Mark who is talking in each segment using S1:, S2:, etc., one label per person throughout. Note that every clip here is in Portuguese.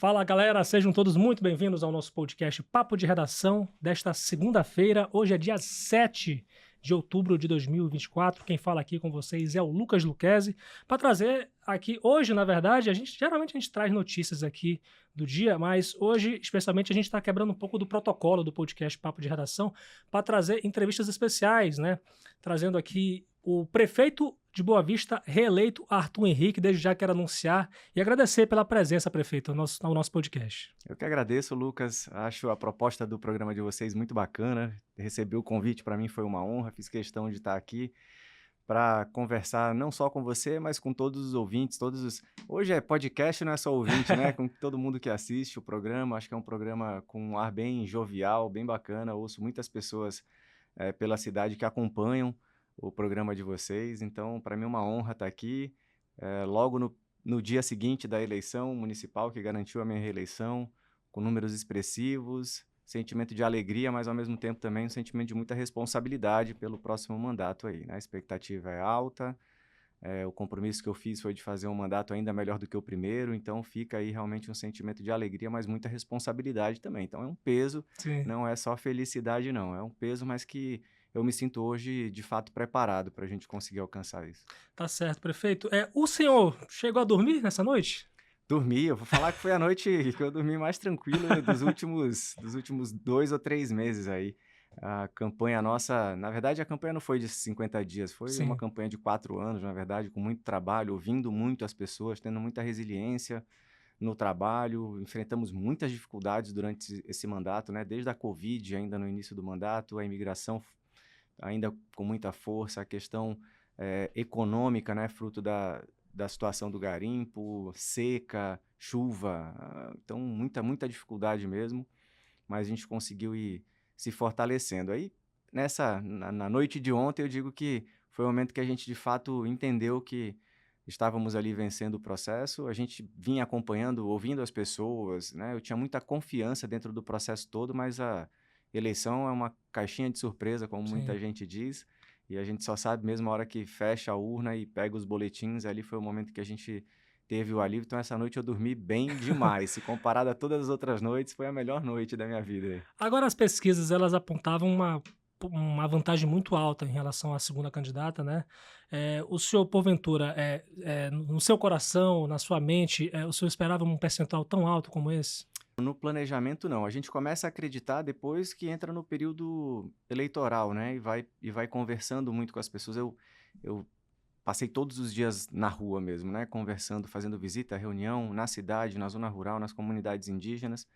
S1: Fala galera, sejam todos muito bem-vindos ao nosso podcast Papo de Redação desta segunda-feira. Hoje é dia 7 de outubro de 2024. Quem fala aqui com vocês é o Lucas Luquezzi, para trazer aqui, hoje na verdade, geralmente a gente traz notícias aqui do dia, mas hoje especialmente a gente está quebrando um pouco do protocolo do podcast Papo de Redação para trazer entrevistas especiais, né? Trazendo aqui o prefeito de Boa Vista, reeleito Arthur Henrique, desde já quero anunciar e agradecer pela presença, prefeito, ao nosso podcast.
S2: Eu que agradeço, Lucas. Acho a proposta do programa de vocês muito bacana. Receber o convite para mim foi uma honra. Fiz questão de estar aqui para conversar não só com você, mas com todos os ouvintes, Hoje é podcast, não é só ouvinte, né? Com todo mundo que assiste o programa. Acho que é um programa com um ar bem jovial, bem bacana. Ouço muitas pessoas pela cidade que acompanham o programa de vocês. Então, para mim é uma honra estar aqui. Logo no dia seguinte da eleição municipal, que garantiu a minha reeleição, com números expressivos, sentimento de alegria, mas ao mesmo tempo também um sentimento de muita responsabilidade pelo próximo mandato aí, né? A expectativa é alta, o compromisso que eu fiz foi de fazer um mandato ainda melhor do que o primeiro, então fica aí realmente um sentimento de alegria, mas muita responsabilidade também. Então é um peso,
S1: Sim.
S2: não é só felicidade não, é um peso, mas que eu me sinto hoje de fato preparado para a gente conseguir alcançar isso.
S1: Tá certo, prefeito. O senhor chegou a dormir nessa noite?
S2: Dormi, eu vou falar que foi a noite que eu dormi mais tranquilo dos últimos 2 ou 3 meses aí. A campanha nossa, na verdade a campanha não foi de 50 dias, foi uma
S1: Sim.
S2: campanha de 4 anos, na verdade, com muito trabalho, ouvindo muito as pessoas, tendo muita resiliência no trabalho, enfrentamos muitas dificuldades durante esse mandato, né? Desde a Covid, ainda no início do mandato, a imigração ainda com muita força, a questão econômica, né? Fruto da situação do garimpo, seca, chuva, então muita dificuldade mesmo, mas a gente conseguiu ir se fortalecendo. Aí, na noite de ontem, eu digo que foi o momento que a gente de fato entendeu que estávamos ali vencendo o processo, a gente vinha acompanhando, ouvindo as pessoas, né? Eu tinha muita confiança dentro do processo todo, mas a eleição é uma caixinha de surpresa, como muita
S1: Sim.
S2: gente diz, e a gente só sabe mesmo a hora que fecha a urna e pega os boletins, ali foi o momento que a gente teve o alívio. Então essa noite eu dormi bem demais, se comparado a todas as outras noites, foi a melhor noite da minha vida.
S1: Agora as pesquisas elas apontavam uma vantagem muito alta em relação à segunda candidata, né? O senhor, porventura, no seu coração, na sua mente, o senhor esperava um percentual tão alto como esse?
S2: No planejamento não, a gente começa a acreditar depois que entra no período eleitoral, né, e vai conversando muito com as pessoas. Eu passei todos os dias na rua mesmo, né, conversando, fazendo visita, reunião na cidade, na zona rural, nas comunidades indígenas,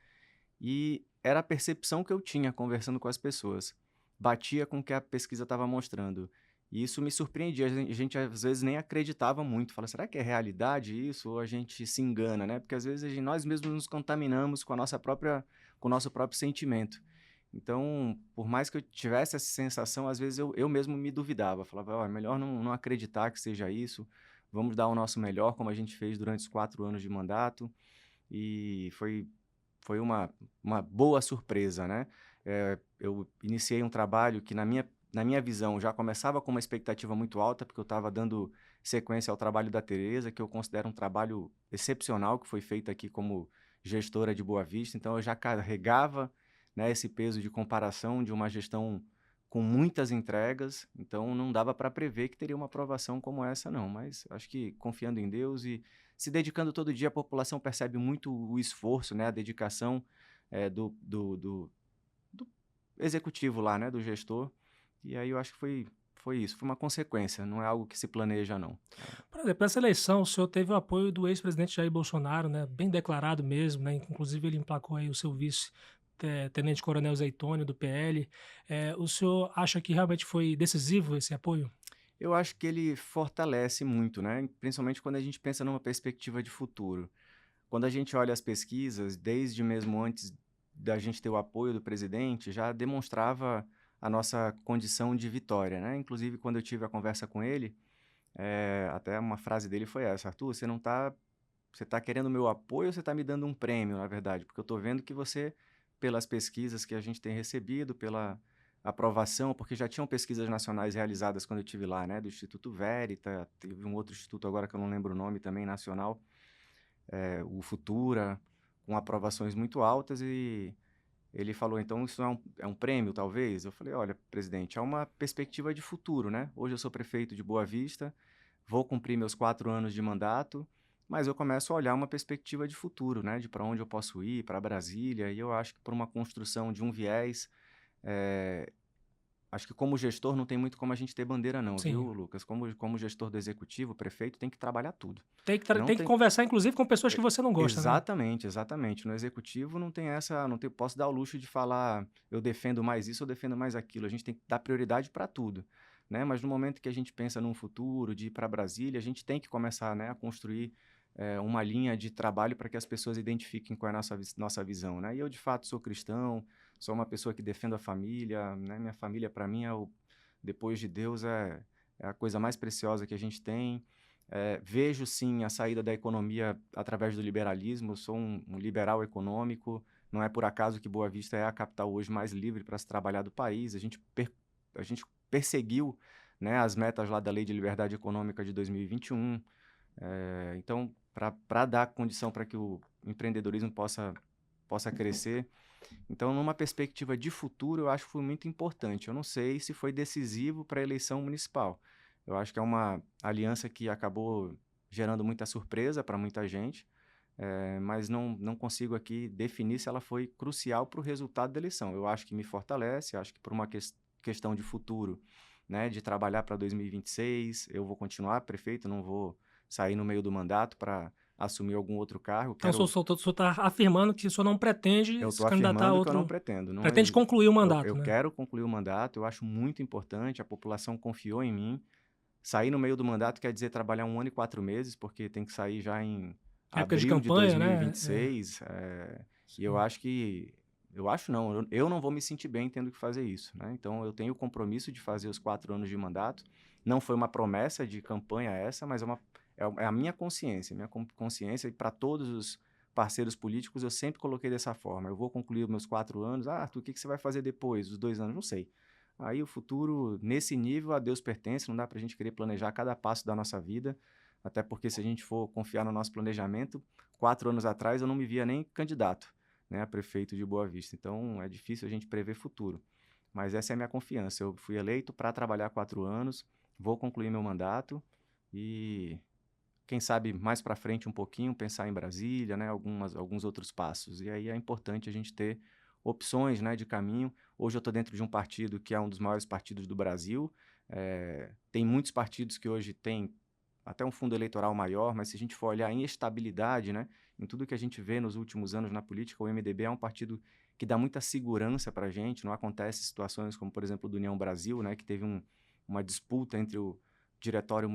S2: e era a percepção que eu tinha conversando com as pessoas. Batia com o que a pesquisa estava mostrando. E isso me surpreendia. A gente às vezes nem acreditava muito. Fala, será que é realidade isso? Ou a gente se engana, né? Porque às vezes nós mesmos nos contaminamos com com o nosso próprio sentimento. Então, por mais que eu tivesse essa sensação, às vezes eu mesmo me duvidava. Falava, é melhor não acreditar que seja isso. Vamos dar o nosso melhor, como a gente fez durante os 4 anos de mandato. E foi uma boa surpresa, né? Eu iniciei um trabalho que, na minha visão, já começava com uma expectativa muito alta, porque eu estava dando sequência ao trabalho da Tereza, que eu considero um trabalho excepcional, que foi feito aqui como gestora de Boa Vista. Então, eu já carregava, né, esse peso de comparação de uma gestão com muitas entregas, então não dava para prever que teria uma aprovação como essa, não. Mas acho que confiando em Deus e se dedicando todo dia, a população percebe muito o esforço, né, a dedicação do executivo lá, né, do gestor. E aí eu acho que foi isso, foi uma consequência, não é algo que se planeja, não.
S1: Por exemplo, nessa eleição, o senhor teve o apoio do ex-presidente Jair Bolsonaro, né? Bem declarado mesmo, né? Inclusive ele emplacou aí o seu vice, Tenente Coronel Zeitônio, do PL. O senhor acha que realmente foi decisivo esse apoio?
S2: Eu acho que ele fortalece muito, né, principalmente quando a gente pensa numa perspectiva de futuro. Quando a gente olha as pesquisas, desde mesmo antes da gente ter o apoio do presidente, já demonstrava a nossa condição de vitória, né? Inclusive, quando eu tive a conversa com ele, até uma frase dele foi essa: Arthur, você tá querendo meu apoio ou você está me dando um prêmio, na verdade? Porque eu estou vendo que você, pelas pesquisas que a gente tem recebido, pela aprovação, porque já tinham pesquisas nacionais realizadas quando eu estive lá, né? Do Instituto Verita, teve um outro instituto agora que eu não lembro o nome também, nacional, o Futura, com aprovações muito altas e ele falou, então isso é um prêmio, talvez? Eu falei, olha, presidente, é uma perspectiva de futuro, né? Hoje eu sou prefeito de Boa Vista, vou cumprir meus 4 anos de mandato, mas eu começo a olhar uma perspectiva de futuro, né? De para onde eu posso ir, para Brasília, e eu acho que por uma construção de um viés, eh, acho que como gestor não tem muito como a gente ter bandeira não, viu,
S1: Sim.
S2: Lucas? Como gestor do executivo, o prefeito tem que trabalhar tudo. Não
S1: Tem que
S2: tem
S1: conversar, inclusive, com pessoas que você não gosta, né?
S2: exatamente, exatamente. No executivo não tem essa, não posso dar o luxo de falar, eu defendo mais isso, eu defendo mais aquilo. A gente tem que dar prioridade para tudo, né? Mas no momento que a gente pensa num futuro, de ir para Brasília, a gente tem que começar, né, a construir uma linha de trabalho para que as pessoas identifiquem qual é a nossa visão, né? E eu, de fato, sou cristão, sou uma pessoa que defendo a família, né? Minha família, para mim, depois de Deus, é a coisa mais preciosa que a gente tem. Vejo, sim, a saída da economia através do liberalismo. Eu sou um liberal econômico. Não é por acaso que Boa Vista é a capital hoje mais livre para se trabalhar do país. A gente perseguiu, né, as metas lá da Lei de Liberdade Econômica de 2021. Então, para dar condição para que o empreendedorismo possa crescer. Então, numa perspectiva de futuro, eu acho que foi muito importante. Eu não sei se foi decisivo para a eleição municipal. Eu acho que é uma aliança que acabou gerando muita surpresa para muita gente, mas não consigo aqui definir se ela foi crucial para o resultado da eleição. Eu acho que me fortalece, acho que por uma questão de futuro, né, de trabalhar para 2026, eu vou continuar prefeito, não vou sair no meio do mandato para assumir algum outro cargo.
S1: Então, o senhor está afirmando que o senhor não pretende
S2: Eu
S1: se
S2: estou
S1: candidatar a
S2: afirmando que eu não
S1: outro.
S2: pretendo. Não,
S1: Pretende concluir o mandato,
S2: eu
S1: né?
S2: quero concluir o mandato, eu acho muito importante, a população confiou em mim. Sair no meio do mandato quer dizer trabalhar 1 ano e 4 meses, porque tem que sair já em
S1: Época de
S2: abril de
S1: campanha, né?
S2: 2026. E eu acho que. Eu acho não, eu não vou me sentir bem tendo que fazer isso, né? Então eu tenho o compromisso de fazer os 4 anos de mandato. Não foi uma promessa de campanha essa, mas é a minha consciência. Minha consciência, e para todos os parceiros políticos, eu sempre coloquei dessa forma. Eu vou concluir os meus 4 anos. Ah, Arthur, o que você vai fazer depois, os 2 anos? Não sei. Aí o futuro, nesse nível, a Deus pertence, não dá para a gente querer planejar cada passo da nossa vida, até porque se a gente for confiar no nosso planejamento, 4 anos atrás eu não me via nem candidato, né, a prefeito de Boa Vista. Então é difícil a gente prever futuro. Mas essa é a minha confiança. Eu fui eleito para trabalhar 4 anos, vou concluir meu mandato e, quem sabe, mais para frente um pouquinho, pensar em Brasília, né, alguns outros passos. E aí é importante a gente ter opções, né, de caminho. Hoje eu estou dentro de um partido que é um dos maiores partidos do Brasil. Tem muitos partidos que hoje têm até um fundo eleitoral maior, mas se a gente for olhar em estabilidade, né, em tudo que a gente vê nos últimos anos na política, o MDB é um partido que dá muita segurança para a gente. Não acontece situações como, por exemplo, do União Brasil, né, que teve uma disputa entre o diretório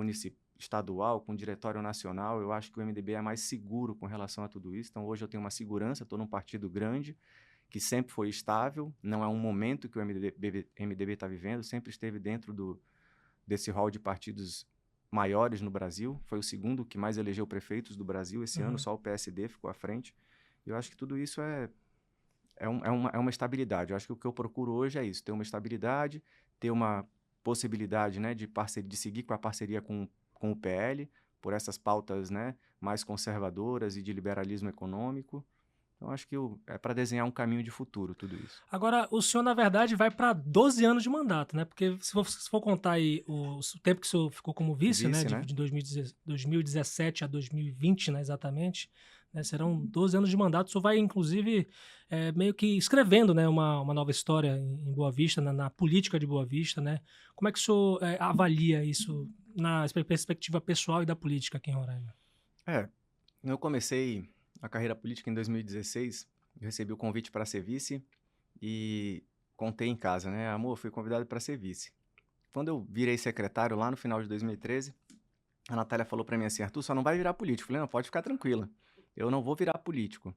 S2: estadual com o diretório nacional. Eu acho que o MDB é mais seguro com relação a tudo isso. Então, hoje eu tenho uma segurança, estou num partido grande, que sempre foi estável, não é um momento que o MDB está vivendo, sempre esteve dentro desse hall de partidos maiores no Brasil, foi o segundo que mais elegeu prefeitos do Brasil esse ano, só o PSD ficou à frente. Eu acho que tudo isso é uma estabilidade. Eu acho que o que eu procuro hoje é isso, ter uma estabilidade, ter uma possibilidade, né, de seguir com a parceria com o PL, por essas pautas, né, mais conservadoras e de liberalismo econômico. Então, acho que é para desenhar um caminho de futuro tudo isso.
S1: Agora, o senhor, na verdade, vai para 12 anos de mandato, né? Porque se for contar aí o tempo que o senhor ficou como vice, né?
S2: Né?
S1: De 2017 a 2020, né? Exatamente. Né? Serão 12 anos de mandato. O senhor vai, inclusive, meio que escrevendo, né? Uma nova história em Boa Vista, na política de Boa Vista, né? Como é que o senhor avalia isso na perspectiva pessoal e da política aqui em Roraima?
S2: Eu comecei a carreira política em 2016, eu recebi o convite para ser vice e contei em casa, né? Amor, fui convidado para ser vice. Quando eu virei secretário lá no final de 2013, a Natália falou para mim assim, Arthur, só não vai virar político. Eu falei, não, pode ficar tranquila, eu não vou virar político.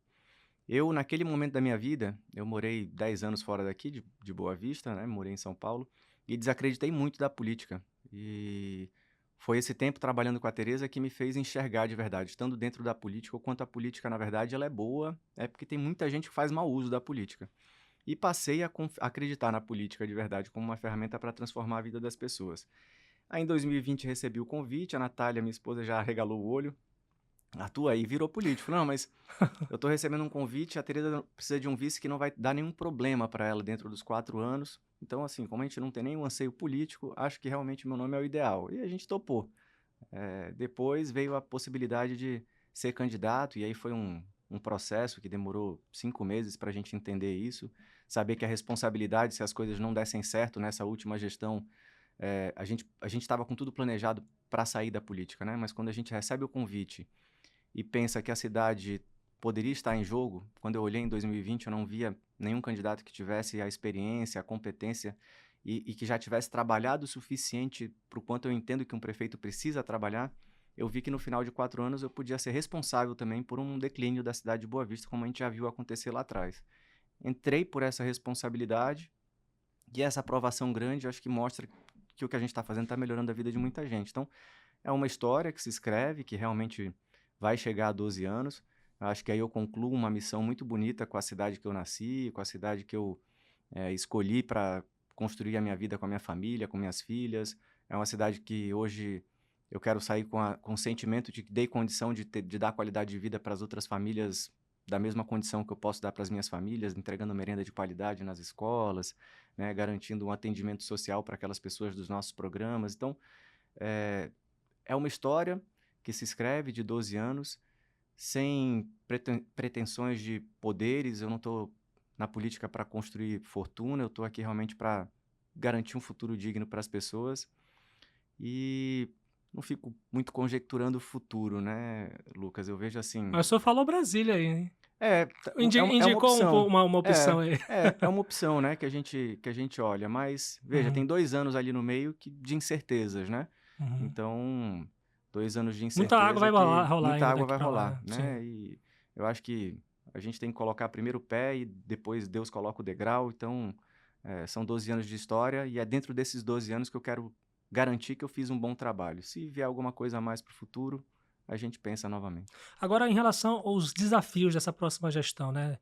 S2: Eu, naquele momento da minha vida, eu morei 10 anos fora daqui, de Boa Vista, né? Morei em São Paulo, e desacreditei muito da política. E foi esse tempo trabalhando com a Tereza que me fez enxergar de verdade, estando dentro da política, o quanto a política, na verdade, ela é boa, é porque tem muita gente que faz mau uso da política. E passei a acreditar na política de verdade como uma ferramenta para transformar a vida das pessoas. Aí, em 2020, recebi o convite, a Natália, minha esposa, já arregalou o olho, Atua aí, virou político. Não, mas eu tô recebendo um convite, a Tereza precisa de um vice que não vai dar nenhum problema para ela dentro dos 4 anos. Então, assim, como a gente não tem nenhum anseio político, acho que realmente meu nome é o ideal. E a gente topou. Depois veio a possibilidade de ser candidato, e aí foi um processo que demorou 5 meses para a gente entender isso, saber que a responsabilidade, se as coisas não dessem certo nessa última gestão, a gente estava com tudo planejado para sair da política, né? Mas quando a gente recebe o convite e pensa que a cidade poderia estar em jogo, quando eu olhei em 2020, eu não via nenhum candidato que tivesse a experiência, a competência e que já tivesse trabalhado o suficiente para o quanto eu entendo que um prefeito precisa trabalhar. Eu vi que no final de 4 anos eu podia ser responsável também por um declínio da cidade de Boa Vista, como a gente já viu acontecer lá atrás. Entrei por essa responsabilidade e essa aprovação grande, eu acho que mostra que o que a gente está fazendo está melhorando a vida de muita gente. Então, é uma história que se escreve, que realmente vai chegar a 12 anos. Eu acho que aí eu concluo uma missão muito bonita com a cidade que eu nasci, com a cidade que eu escolhi para construir a minha vida com a minha família, com minhas filhas. É uma cidade que hoje eu quero sair com o sentimento de que dei condição de dar qualidade de vida para as outras famílias da mesma condição que eu posso dar para as minhas famílias, entregando merenda de qualidade nas escolas, né, garantindo um atendimento social para aquelas pessoas dos nossos programas. Então, é, é uma história que se escreve de 12 anos, sem pretensões de poderes. Eu não estou na política para construir fortuna, eu estou aqui realmente para garantir um futuro digno para as pessoas. E não fico muito conjecturando o futuro, né, Lucas? Eu vejo assim.
S1: Mas o senhor falou Brasília aí, hein?
S2: É uma
S1: Indicou
S2: opção.
S1: uma opção aí.
S2: É uma opção, né, que a gente olha. Mas, veja, tem 2 anos ali no meio de incertezas, né?
S1: Uhum.
S2: Então, 2 anos de
S1: Muita água
S2: incerteza
S1: vai
S2: que
S1: rolar
S2: muita
S1: ainda
S2: água
S1: daqui
S2: vai
S1: pra lá,
S2: rolar,
S1: né? Sim.
S2: né? E eu acho que a gente tem que colocar primeiro o pé e depois Deus coloca o degrau. Então, são 12 anos de história e é dentro desses 12 anos que eu quero garantir que eu fiz um bom trabalho. Se vier alguma coisa a mais para o futuro, a gente pensa novamente.
S1: Agora, em relação aos desafios dessa próxima gestão, né?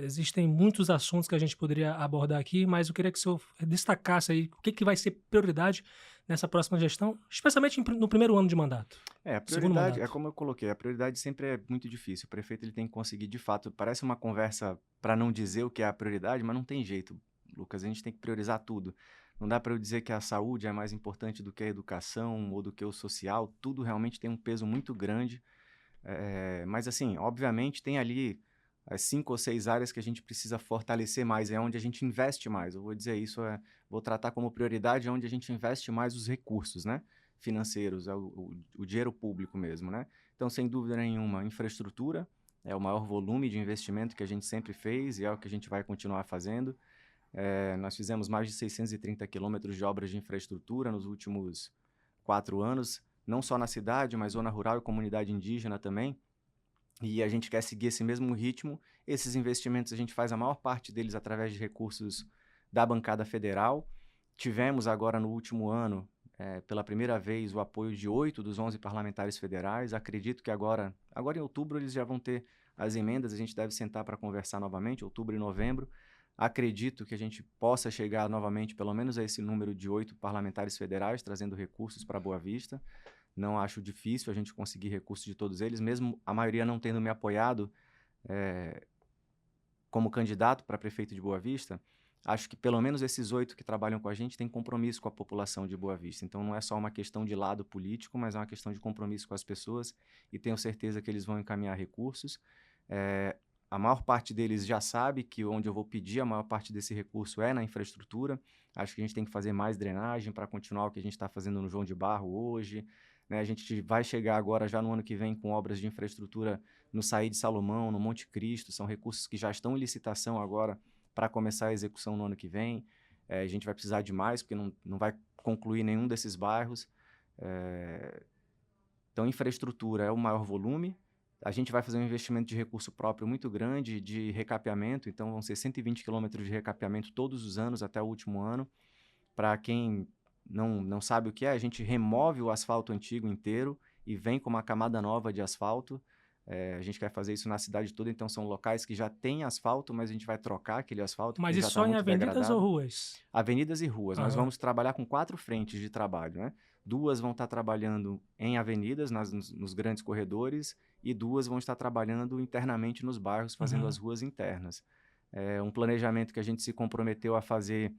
S1: Existem muitos assuntos que a gente poderia abordar aqui, mas eu queria que o senhor destacasse aí o que vai ser prioridade nessa próxima gestão, especialmente no primeiro ano de mandato,
S2: A
S1: segundo
S2: prioridade, é
S1: mandato.
S2: como eu coloquei, a prioridade sempre é muito difícil. O prefeito ele tem que conseguir, de fato, parece uma conversa para não dizer o que é a prioridade, mas não tem jeito, Lucas, a gente tem que priorizar tudo. Não dá para eu dizer que a saúde é mais importante do que a educação ou do que o social, tudo realmente tem um peso muito grande. Mas assim, obviamente tem ali as 5 ou 6 áreas que a gente precisa fortalecer mais, é onde a gente investe mais. Eu vou dizer isso, vou tratar como prioridade onde a gente investe mais os recursos, né, financeiros, o dinheiro público mesmo, né. Então, sem dúvida nenhuma, infraestrutura é o maior volume de investimento que a gente sempre fez e é o que a gente vai continuar fazendo. Nós fizemos mais de 630 quilômetros de obras de infraestrutura nos últimos 4 anos, não só na cidade, mas zona rural e comunidade indígena também. E a gente quer seguir esse mesmo ritmo. Esses investimentos a gente faz a maior parte deles através de recursos da bancada federal. Tivemos agora no último ano, pela primeira vez, o apoio de 8 dos 11 parlamentares federais. Acredito que agora em outubro eles já vão ter as emendas, a gente deve sentar para conversar novamente, outubro e novembro. Acredito que a gente possa chegar novamente, pelo menos a esse número de 8 parlamentares federais, trazendo recursos para Boa Vista. Não acho difícil a gente conseguir recursos de todos eles, mesmo a maioria não tendo me apoiado como candidato para prefeito de Boa Vista. Acho que pelo menos esses 8 que trabalham com a gente têm compromisso com a população de Boa Vista. Então não é só uma questão de lado político, mas é uma questão de compromisso com as pessoas e tenho certeza que eles vão encaminhar recursos. A maior parte deles já sabe que onde eu vou pedir a maior parte desse recurso é na infraestrutura. Acho que a gente tem que fazer mais drenagem para continuar o que a gente está fazendo no João de Barro hoje, né? A gente vai chegar agora, já no ano que vem, com obras de infraestrutura no Saí de Salomão, no Monte Cristo. São recursos que já estão em licitação agora para começar a execução no ano que vem. A gente vai precisar de mais, porque não vai concluir nenhum desses bairros. Então, infraestrutura é o maior volume. A gente vai fazer um investimento de recurso próprio muito grande, de recapeamento. Então, vão ser 120 quilômetros de recapeamento todos os anos, até o último ano. Para quem não sabe o que é, a gente remove o asfalto antigo inteiro e vem com uma camada nova de asfalto. A gente quer fazer isso na cidade toda, então são locais que já têm asfalto, mas a gente vai trocar aquele asfalto,
S1: Mas
S2: porque já
S1: isso
S2: está
S1: só em
S2: muito
S1: avenidas ou
S2: degradado.
S1: ruas?
S2: Avenidas e ruas. Nós
S1: Aham.
S2: vamos trabalhar com 4 frentes de trabalho, né? 2 vão estar trabalhando em avenidas, nos grandes corredores, e 2 vão estar trabalhando internamente nos bairros, fazendo as ruas internas. É um planejamento que a gente se comprometeu a fazer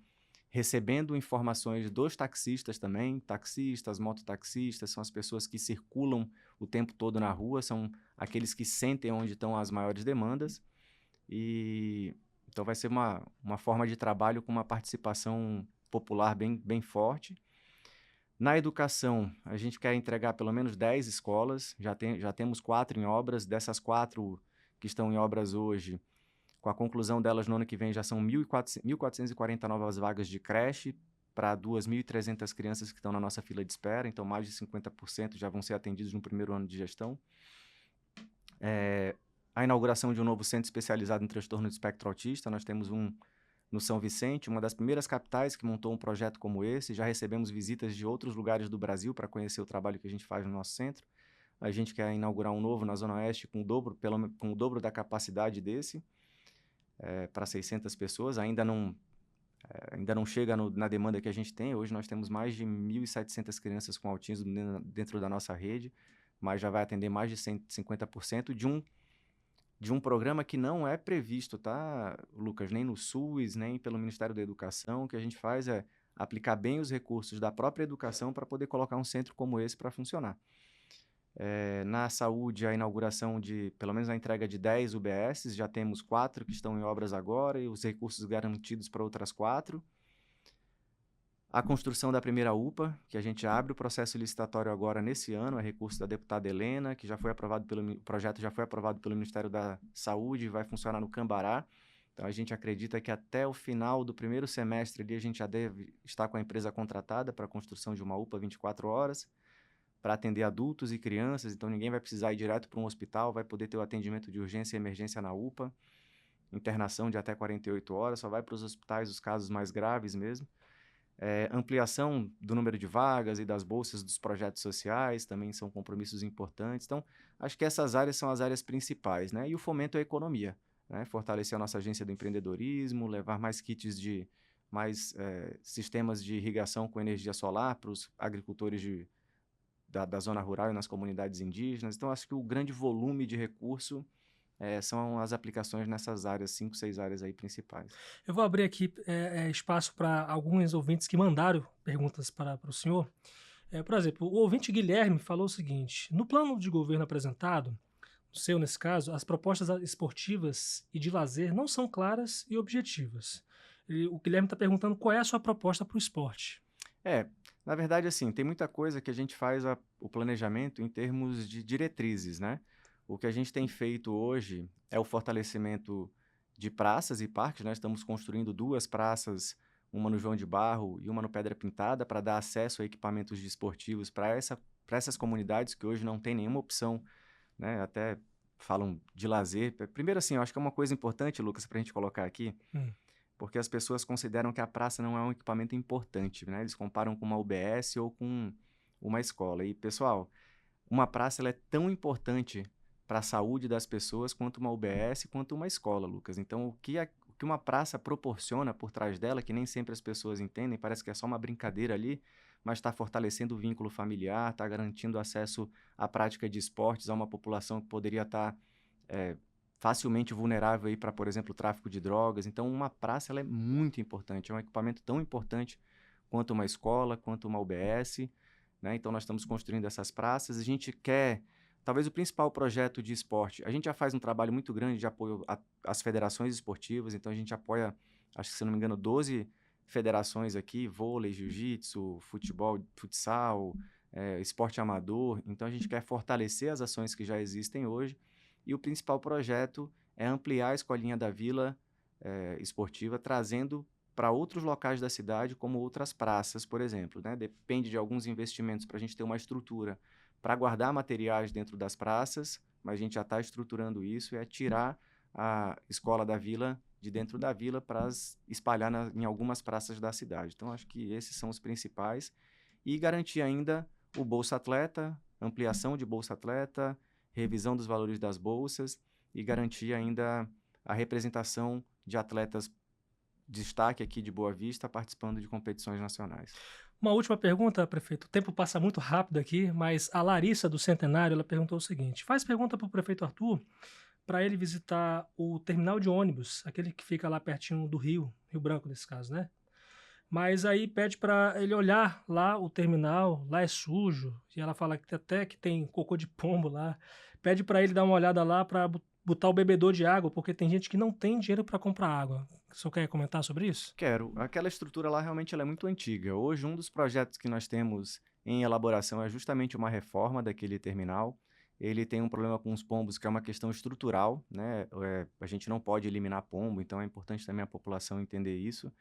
S2: recebendo informações dos taxistas também. Taxistas, mototaxistas, são as pessoas que circulam o tempo todo na rua, são aqueles que sentem onde estão as maiores demandas. E então vai ser uma forma de trabalho com uma participação popular bem forte. Na educação, a gente quer entregar pelo menos 10 escolas, já temos 4 em obras. Dessas 4 que estão em obras hoje, com a conclusão delas no ano que vem, já são 1.440 novas vagas de creche para 2.300 crianças que estão na nossa fila de espera, então mais de 50% já vão ser atendidos no primeiro ano de gestão. A inauguração de um novo centro especializado em transtorno do espectro autista, nós temos um no São Vicente, uma das primeiras capitais que montou um projeto como esse. Já recebemos visitas de outros lugares do Brasil para conhecer o trabalho que a gente faz no nosso centro. A gente quer inaugurar um novo na Zona Oeste com o dobro da capacidade desse, para 600 pessoas. Ainda não chega na demanda que a gente tem. Hoje nós temos mais de 1.700 crianças com autismo dentro da nossa rede, mas já vai atender mais de 150% de um programa que não é previsto, tá, Lucas? Nem no SUS, nem pelo Ministério da Educação. O que a gente faz é aplicar bem os recursos da própria educação para poder colocar um centro como esse para funcionar. Na saúde, a inauguração pelo menos a entrega de 10 UBSs, já temos 4 que estão em obras agora e os recursos garantidos para outras 4. A construção da primeira UPA, que a gente abre o processo licitatório agora nesse ano, é recurso da deputada Helena, que o projeto já foi aprovado pelo Ministério da Saúde e vai funcionar no Cambará. Então a gente acredita que até o final do primeiro semestre ali, a gente já deve estar com a empresa contratada para a construção de uma UPA 24 horas, para atender adultos e crianças. Então ninguém vai precisar ir direto para um hospital, vai poder ter o atendimento de urgência e emergência na UPA, internação de até 48 horas, só vai para os hospitais os casos mais graves mesmo. Ampliação do número de vagas e das bolsas dos projetos sociais também são compromissos importantes. Então, acho que essas áreas são as áreas principais, né? E o fomento à economia, né? Fortalecer a nossa agência do empreendedorismo, levar mais kits mais sistemas de irrigação com energia solar para os agricultores da zona rural e nas comunidades indígenas. Então, acho que o grande volume de recurso são as aplicações nessas áreas, 5, 6 áreas aí principais.
S1: Eu vou abrir aqui espaço para alguns ouvintes que mandaram perguntas para o senhor. Por exemplo, o ouvinte Guilherme falou o seguinte: no plano de governo apresentado, o seu nesse caso, as propostas esportivas e de lazer não são claras e objetivas. O Guilherme está perguntando qual é a sua proposta para o esporte.
S2: Na verdade, assim, tem muita coisa que a gente faz o planejamento em termos de diretrizes, né? O que a gente tem feito hoje é o fortalecimento de praças e parques. Nós estamos construindo 2 praças, uma no João de Barro e uma no Pedra Pintada, para dar acesso a equipamentos desportivos para essas comunidades que hoje não tem nenhuma opção, né? Até falam de lazer. Primeiro, assim, eu acho que é uma coisa importante, Lucas, para a gente colocar aqui, porque as pessoas consideram que a praça não é um equipamento importante, né? Eles comparam com uma UBS ou com uma escola. E, pessoal, uma praça ela é tão importante para a saúde das pessoas quanto uma UBS, quanto uma escola, Lucas. Então, o que uma praça proporciona por trás dela, que nem sempre as pessoas entendem, parece que é só uma brincadeira ali, mas está fortalecendo o vínculo familiar, está garantindo acesso à prática de esportes a uma população que poderia estar facilmente vulnerável para, por exemplo, o tráfico de drogas. Então, uma praça ela é muito importante, é um equipamento tão importante quanto uma escola, quanto uma UBS, né? Então, nós estamos construindo essas praças. A gente quer, talvez o principal projeto de esporte, a gente já faz um trabalho muito grande de apoio às federações esportivas. Então, a gente apoia, acho que se não me engano, 12 federações aqui: vôlei, jiu-jitsu, futebol, futsal, esporte amador. Então, a gente quer fortalecer as ações que já existem hoje. E o principal projeto é ampliar a Escolinha da Vila esportiva, trazendo para outros locais da cidade, como outras praças, por exemplo, né? Depende de alguns investimentos para a gente ter uma estrutura para guardar materiais dentro das praças, mas a gente já está estruturando isso, tirar a escola da vila de dentro da vila para espalhar em algumas praças da cidade. Então, acho que esses são os principais. E garantir ainda o Bolsa Atleta, ampliação de Bolsa Atleta, revisão dos valores das bolsas e garantir ainda a representação de atletas destaque aqui de Boa Vista participando de competições nacionais.
S1: Uma última pergunta, prefeito. O tempo passa muito rápido aqui, mas a Larissa do Centenário, ela perguntou o seguinte: faz pergunta para o prefeito Arthur para ele visitar o terminal de ônibus, aquele que fica lá pertinho do Rio Branco nesse caso, né? Mas aí pede para ele olhar lá o terminal, lá é sujo, e ela fala que até que tem cocô de pombo lá. Pede para ele dar uma olhada lá para botar o bebedor de água, porque tem gente que não tem dinheiro para comprar água. O senhor quer comentar sobre isso?
S2: Quero. Aquela estrutura lá realmente ela é muito antiga. Hoje, um dos projetos que nós temos em elaboração é justamente uma reforma daquele terminal. Ele tem um problema com os pombos, que é uma questão estrutural, né? A gente não pode eliminar pombo, então é importante também a população entender isso.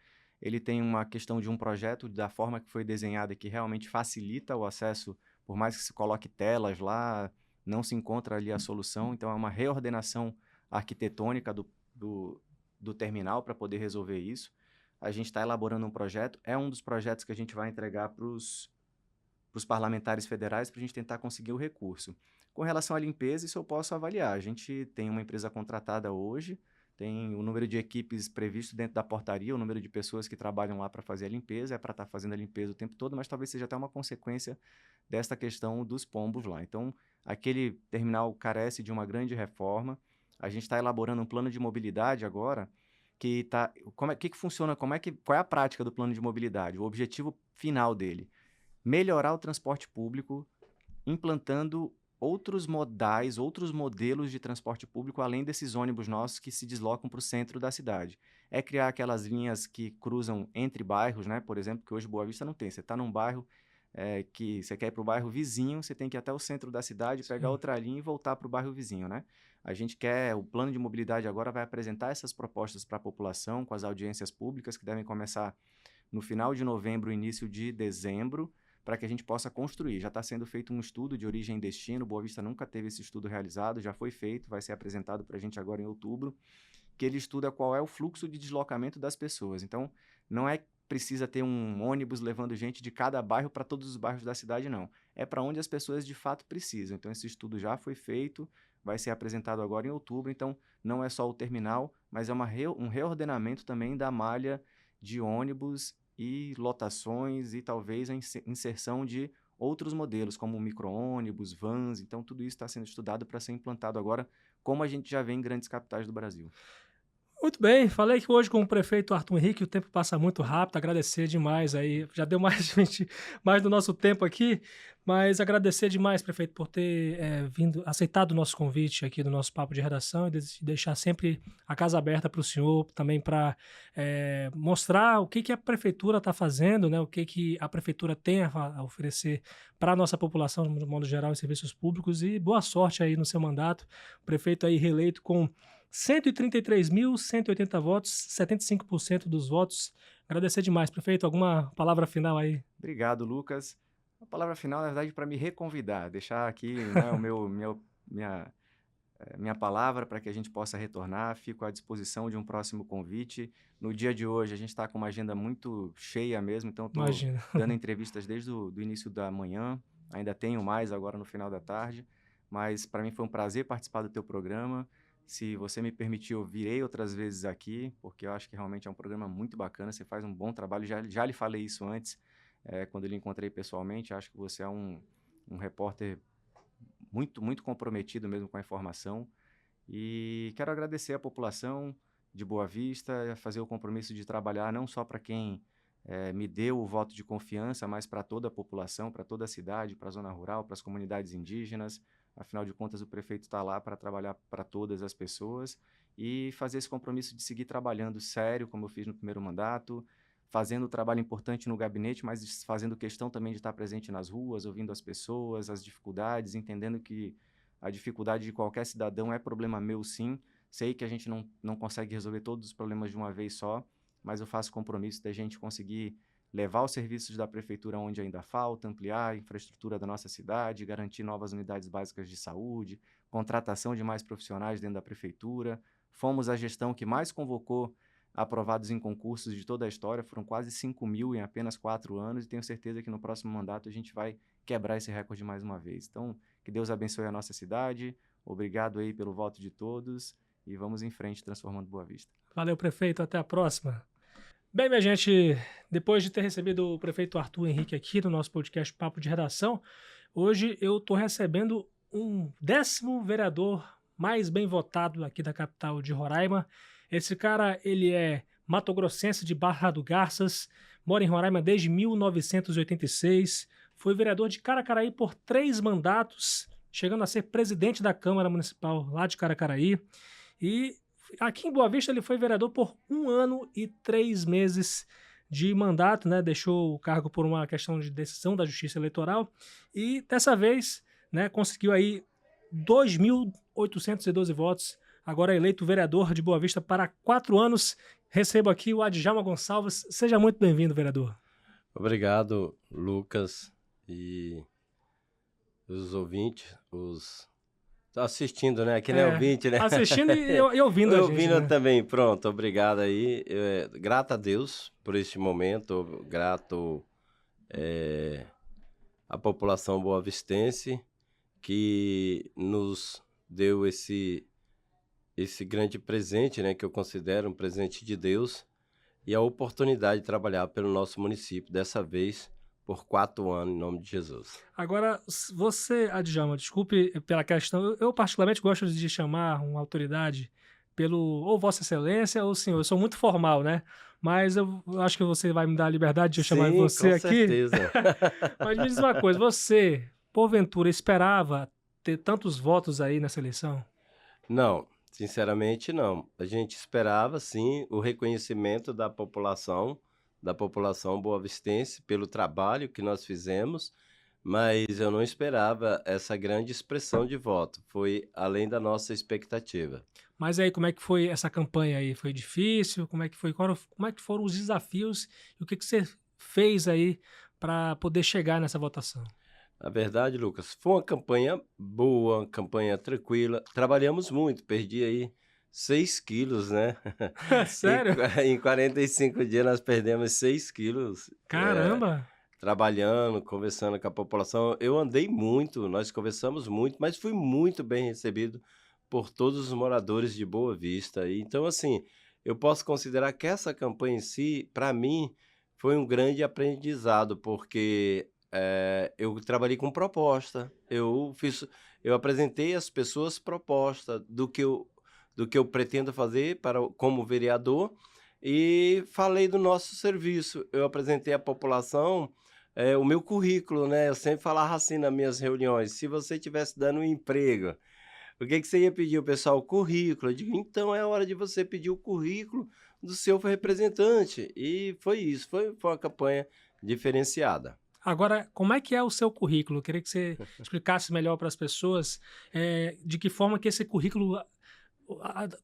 S2: Ele tem uma questão de um projeto da forma que foi desenhada que realmente facilita o acesso, por mais que se coloque telas lá, não se encontra ali a solução. Então é uma reordenação arquitetônica do terminal para poder resolver isso. A gente está elaborando um projeto, é um dos projetos que a gente vai entregar para os parlamentares federais para a gente tentar conseguir o recurso. Com relação à limpeza, isso eu posso avaliar. A gente tem uma empresa contratada hoje, tem o número de equipes previsto dentro da portaria, o número de pessoas que trabalham lá para fazer a limpeza, é para estar fazendo a limpeza o tempo todo, mas talvez seja até uma consequência desta questão dos pombos lá. Então, aquele terminal carece de uma grande reforma. A gente está elaborando um plano de mobilidade agora, que tá, que funciona, qual é a prática do plano de mobilidade, o objetivo final dele. Melhorar o transporte público, implantando outros modais, outros modelos de transporte público, além desses ônibus nossos que se deslocam para o centro da cidade. É criar aquelas linhas que cruzam entre bairros, né? Por exemplo, que hoje Boa Vista não tem. Você está num bairro que você quer ir para o bairro vizinho, você tem que ir até o centro da cidade, pegar
S1: Sim.
S2: outra linha e voltar para o bairro vizinho, né? A gente quer, o plano de mobilidade agora vai apresentar essas propostas para a população, com as audiências públicas, que devem começar no final de novembro, início de dezembro, para que a gente possa construir. Já está sendo feito um estudo de origem e destino, Boa Vista nunca teve esse estudo realizado, já foi feito, vai ser apresentado para a gente agora em outubro, que ele estuda qual é o fluxo de deslocamento das pessoas. Então, não é precisa ter um ônibus levando gente de cada bairro para todos os bairros da cidade, não. É para onde as pessoas de fato precisam. Então, esse estudo já foi feito, vai ser apresentado agora em outubro. Então, não é só o terminal, mas é um reordenamento também da malha de ônibus e lotações e talvez a inserção de outros modelos, como micro-ônibus, vans. Então, tudo isso está sendo estudado para ser implantado agora, como a gente já vê em grandes capitais do Brasil.
S1: Muito bem, falei que hoje com o prefeito Arthur Henrique o tempo passa muito rápido, agradecer demais aí, já deu mais, mais do nosso tempo aqui, mas agradecer demais, prefeito, por ter aceitado o nosso convite aqui do nosso papo de redação e deixar sempre a casa aberta para o senhor, também para mostrar o que a prefeitura está fazendo, né, o que a prefeitura tem a oferecer para a nossa população, no modo geral, em serviços públicos, e boa sorte aí no seu mandato, o prefeito aí reeleito com 133.180 votos, 75% dos votos. Agradecer demais, prefeito. Alguma palavra final aí?
S2: Obrigado, Lucas. A palavra final, na verdade, para me reconvidar, deixar aqui, né, minha palavra para que a gente possa retornar. Fico à disposição de um próximo convite. No dia de hoje, a gente está com uma agenda muito cheia mesmo, então estou
S1: Imagina.
S2: dando entrevistas desde o início da manhã. Ainda tenho mais agora no final da tarde, mas para mim foi um prazer participar do teu programa. Se você me permitir, eu virei outras vezes aqui, porque eu acho que realmente é um programa muito bacana. Você faz um bom trabalho. Já lhe falei isso antes, quando eu lhe encontrei pessoalmente. Acho que você é um repórter muito, muito comprometido mesmo com a informação. E quero agradecer à população de Boa Vista, fazer o compromisso de trabalhar não só para quem me deu o voto de confiança, mas para toda a população, para toda a cidade, para a zona rural, para as comunidades indígenas. Afinal de contas, o prefeito está lá para trabalhar para todas as pessoas e fazer esse compromisso de seguir trabalhando sério, como eu fiz no primeiro mandato, fazendo o trabalho importante no gabinete, mas fazendo questão também de estar presente nas ruas, ouvindo as pessoas, as dificuldades, entendendo que a dificuldade de qualquer cidadão é problema meu, sim. Sei que a gente não consegue resolver todos os problemas de uma vez só, mas eu faço compromisso da gente conseguir levar os serviços da prefeitura onde ainda falta, ampliar a infraestrutura da nossa cidade, garantir novas unidades básicas de saúde, contratação de mais profissionais dentro da prefeitura. Fomos a gestão que mais convocou aprovados em concursos de toda a história, foram quase 5.000 em apenas 4 anos, e tenho certeza que no próximo mandato a gente vai quebrar esse recorde mais uma vez. Então, que Deus abençoe a nossa cidade, obrigado aí pelo voto de todos, e vamos em frente transformando Boa Vista.
S1: Valeu, prefeito. Até a próxima. Bem, minha gente, depois de ter recebido o prefeito Arthur Henrique aqui no nosso podcast Papo de Redação, hoje eu estou recebendo um 10º vereador mais bem votado aqui da capital de Roraima. Esse cara, ele é matogrossense de Barra do Garças, mora em Roraima desde 1986, foi vereador de Caracaraí por 3 mandatos, chegando a ser presidente da Câmara Municipal lá de Caracaraí. E aqui em Boa Vista ele foi vereador por 1 ano e 3 meses de mandato, né? Deixou o cargo por uma questão de decisão da Justiça Eleitoral e dessa vez, né, conseguiu aí 2.812 votos. Agora é eleito vereador de Boa Vista para 4 anos. Recebo aqui o Adjalma Gonçalves. Seja muito bem-vindo, vereador.
S3: Obrigado, Lucas, e os ouvintes, Tá assistindo, né? Aqui não é ouvinte, né?
S1: Assistindo e ouvindo a gente,
S3: ouvindo
S1: né?
S3: também, pronto, obrigado aí. Grato a Deus por este momento, grato à população boavistense que nos deu esse grande presente, né? Que eu considero um presente de Deus e a oportunidade de trabalhar pelo nosso município, dessa vez por 4 anos, em nome de Jesus.
S1: Agora, você, Adjalma, desculpe pela questão, eu particularmente gosto de chamar uma autoridade pelo ou Vossa Excelência ou Senhor. Eu sou muito formal, né? Mas eu acho que você vai me dar a liberdade de eu chamar você aqui.
S3: Com certeza.
S1: Mas me diz uma coisa, você, porventura, esperava ter tantos votos aí nessa eleição?
S3: Não, sinceramente não. A gente esperava, sim, o reconhecimento da população boavistense pelo trabalho que nós fizemos, mas eu não esperava essa grande expressão de voto. Foi além da nossa expectativa.
S1: Mas aí, como é que foi essa campanha aí? Foi difícil? Como é que foi? Como é que foram os desafios? E o que você fez aí para poder chegar nessa votação?
S3: Na verdade, Lucas, foi uma campanha boa, uma campanha tranquila. Trabalhamos muito, perdi aí 6 quilos, né?
S1: Sério?
S3: Em 45 dias nós perdemos 6 quilos.
S1: Caramba!
S3: Trabalhando, conversando com a população. Eu andei muito, nós conversamos muito, mas fui muito bem recebido por todos os moradores de Boa Vista. Então, assim, eu posso considerar que essa campanha em si, para mim, foi um grande aprendizado, porque eu trabalhei com proposta. Eu apresentei às pessoas proposta do que eu pretendo fazer como vereador e falei do nosso serviço. Eu apresentei à população o meu currículo, né? Eu sempre falava assim nas minhas reuniões: se você estivesse dando um emprego, o que você ia pedir? O pessoal, o currículo. Eu digo, então é hora de você pedir o currículo do seu representante. E foi isso, foi uma campanha diferenciada.
S1: Agora, como é que é o seu currículo? Eu queria que você explicasse melhor para as pessoas de que forma que esse currículo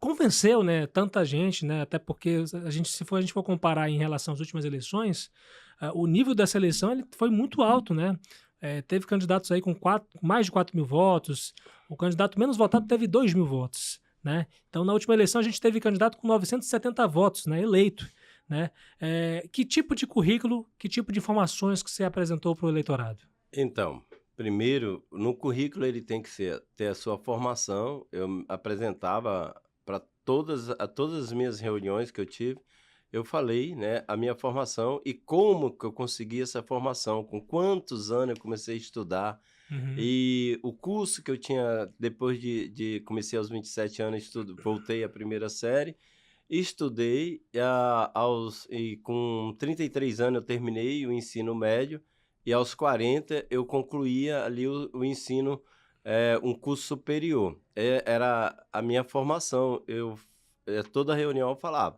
S1: convenceu, né, tanta gente, né, até porque se a gente for comparar em relação às últimas eleições, o nível dessa eleição ele foi muito alto, né? Teve candidatos aí com mais de 4 mil votos, o candidato menos votado teve 2 mil votos, né? Então, na última eleição, a gente teve candidato com 970 votos, né, eleito, né? Que tipo de currículo, que tipo de informações que você apresentou para o eleitorado?
S3: Então, primeiro, no currículo ele tem que ter a sua formação. Eu apresentava para todas as minhas reuniões que eu tive, eu falei, né, a minha formação e como que eu consegui essa formação, com quantos anos eu comecei a estudar. E o curso que eu tinha, depois comecei aos 27 anos, voltei à primeira série, estudei, e com 33 anos eu terminei o ensino médio, e aos 40 eu concluía ali o ensino, um curso superior. Era a minha formação, toda reunião eu falava.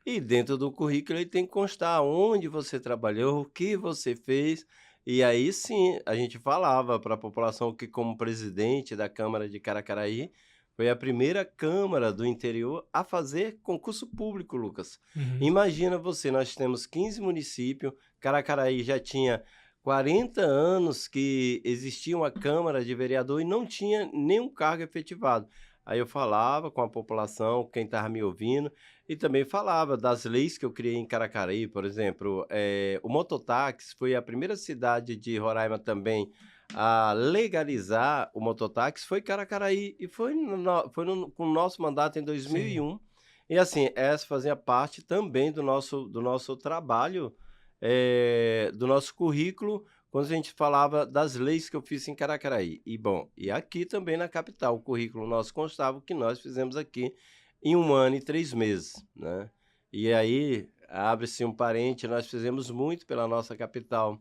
S3: E dentro do currículo ele tem que constar onde você trabalhou, o que você fez. E aí sim, a gente falava para a população que, como presidente da Câmara de Caracaraí, foi a primeira Câmara do interior a fazer concurso público, Lucas. Imagina você, nós temos 15 municípios, Caracaraí já tinha 40 anos que existia uma Câmara de Vereador e não tinha nenhum cargo efetivado. Aí eu falava com a população, quem estava me ouvindo, e também falava das leis que eu criei em Caracaraí, por exemplo, o mototáxi foi a primeira cidade de Roraima também a legalizar o mototáxi, foi Caracaraí, e foi com o nosso mandato em 2001. Sim. E assim, essa fazia parte também do nosso trabalho, do nosso currículo, quando a gente falava das leis que eu fiz em Caracaraí. E bom, e aqui também na capital, o currículo nosso constava o que nós fizemos aqui em 1 ano e 3 meses, né? E aí, abre-se um parente, nós fizemos muito pela nossa capital.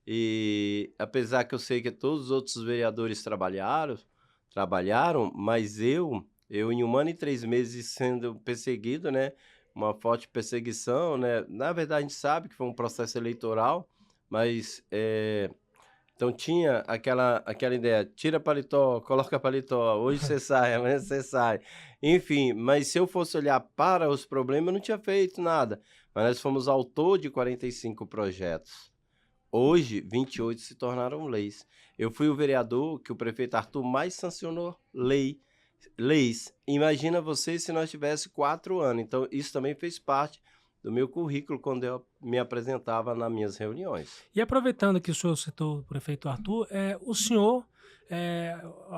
S3: E apesar que eu sei que todos os outros vereadores trabalharam, mas eu em 1 ano e 3 meses sendo perseguido, né, uma forte perseguição, né, na verdade a gente sabe que foi um processo eleitoral, mas, então tinha aquela ideia, tira paletó, coloca paletó, hoje você sai, amanhã você sai. Enfim, mas se eu fosse olhar para os problemas, eu não tinha feito nada. Mas nós fomos autor de 45 projetos. Hoje, 28 se tornaram leis. Eu fui o vereador que o prefeito Arthur mais sancionou leis. Imagina você se nós tivesse 4 anos. Então, isso também fez parte do meu currículo quando eu me apresentava nas minhas reuniões.
S1: E aproveitando que o senhor citou o prefeito Arthur, o senhor,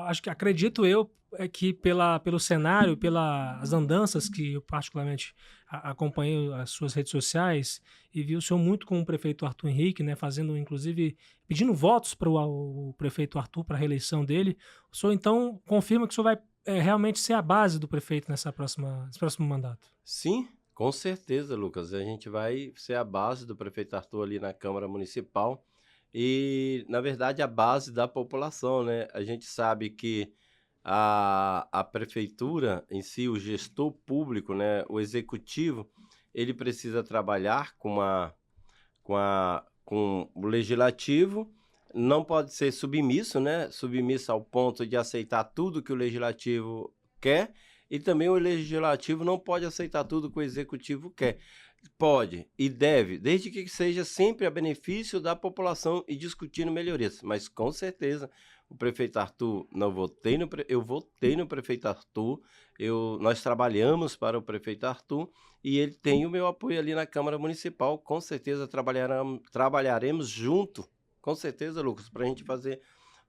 S1: acho que acredito eu, que pelo cenário, pelas andanças que eu particularmente acompanhei as suas redes sociais e vi o senhor muito com o prefeito Arthur Henrique, né, fazendo inclusive, pedindo votos para o prefeito Arthur, para a reeleição dele. O senhor então confirma que o senhor vai realmente ser a base do prefeito nesse próximo mandato?
S3: Sim, com certeza, Lucas. A gente vai ser a base do prefeito Arthur ali na Câmara Municipal e, na verdade, a base da população, né? A gente sabe que a prefeitura em si, o gestor público, né, o executivo, ele precisa trabalhar com o legislativo, não pode ser submisso, né? Submisso ao ponto de aceitar tudo que o legislativo quer, e também o legislativo não pode aceitar tudo que o executivo quer. Pode e deve, desde que seja sempre a benefício da população e discutindo melhorias. Mas com certeza o prefeito Arthur, eu votei no prefeito Arthur, nós trabalhamos para o prefeito Arthur e ele tem o meu apoio ali na Câmara Municipal. Com certeza trabalharemos junto, com certeza, Lucas,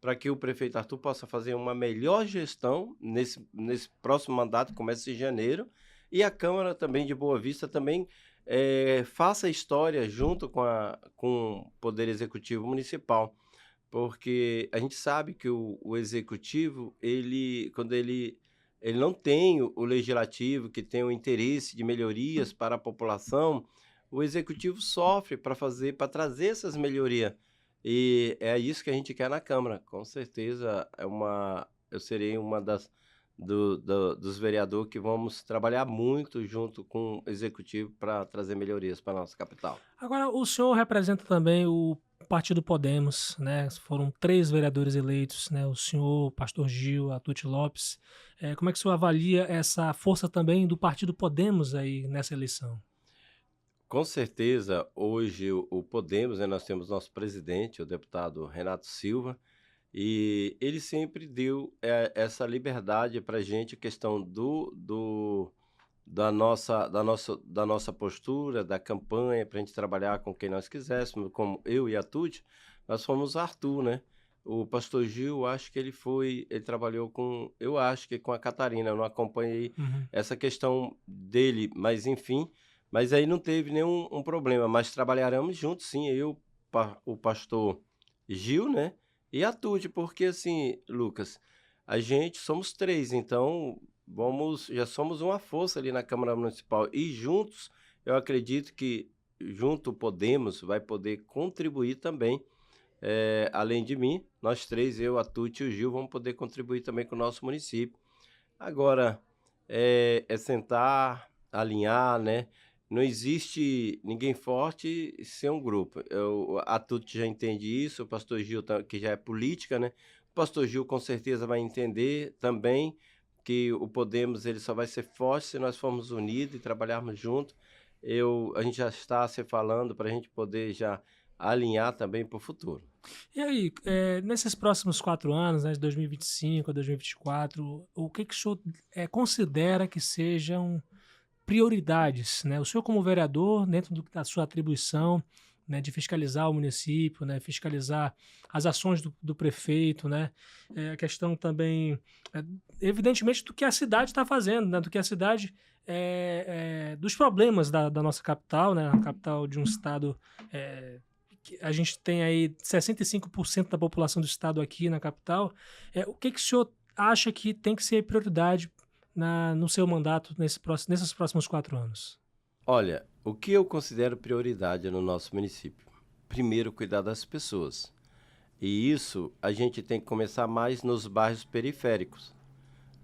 S3: para que o prefeito Arthur possa fazer uma melhor gestão nesse próximo mandato, que começa em janeiro, e a Câmara também de Boa Vista também faça história junto com o Poder Executivo Municipal, porque a gente sabe que o Executivo, quando ele não tem o Legislativo, que tem o interesse de melhorias para a população, o Executivo sofre para trazer essas melhorias. E é isso que a gente quer na Câmara. Com certeza eu serei uma dos vereadores que vamos trabalhar muito junto com o Executivo para trazer melhorias para a nossa capital.
S1: Agora, o senhor representa também o Partido Podemos, né? Foram 3 vereadores eleitos, né? O senhor, o pastor Gil, a Tuti Lopes. Como é que o senhor avalia essa força também do Partido Podemos aí nessa eleição?
S3: Com certeza, hoje o Podemos, né, nós temos nosso presidente, o deputado Renato Silva, e ele sempre deu essa liberdade para a gente, a questão da nossa postura, da campanha, para a gente trabalhar com quem nós quiséssemos, como eu e a Tuti, nós fomos Arthur, né? O pastor Gil, acho que ele trabalhou eu acho que com a Catarina, eu não acompanhei essa questão dele, mas enfim, mas aí não teve nenhum problema, mas trabalharemos juntos, sim, o pastor Gil, né? E a Tuti, porque assim, Lucas, a gente somos 3, então já somos uma força ali na Câmara Municipal e juntos, eu acredito que junto Podemos vai poder contribuir também, além de mim, nós 3, eu, a Tuti e o Gil, vamos poder contribuir também com o nosso município. Agora, é sentar, alinhar, né? Não existe ninguém forte sem um grupo. A Tuti já entende isso, o pastor Gil, que já é política, né? O pastor Gil com certeza vai entender também que o Podemos ele só vai ser forte se nós formos unidos e trabalharmos juntos. A gente já está se falando para a gente poder já alinhar também para o futuro.
S1: E aí, nesses próximos 4 anos, né, de 2025 a 2024, o que o senhor considera que sejam prioridades, né? O senhor como vereador, dentro da sua atribuição, né, de fiscalizar o município, né, fiscalizar as ações do prefeito, né, a questão também, evidentemente, do que a cidade está fazendo, né, do que a cidade, dos problemas da nossa capital, né, a capital de um estado, que a gente tem aí 65% da população do estado aqui na capital. O que o senhor acha que tem que ser prioridade no seu mandato nesses próximos 4 anos?
S3: Olha, o que eu considero prioridade no nosso município? Primeiro, cuidar das pessoas. E isso a gente tem que começar mais nos bairros periféricos.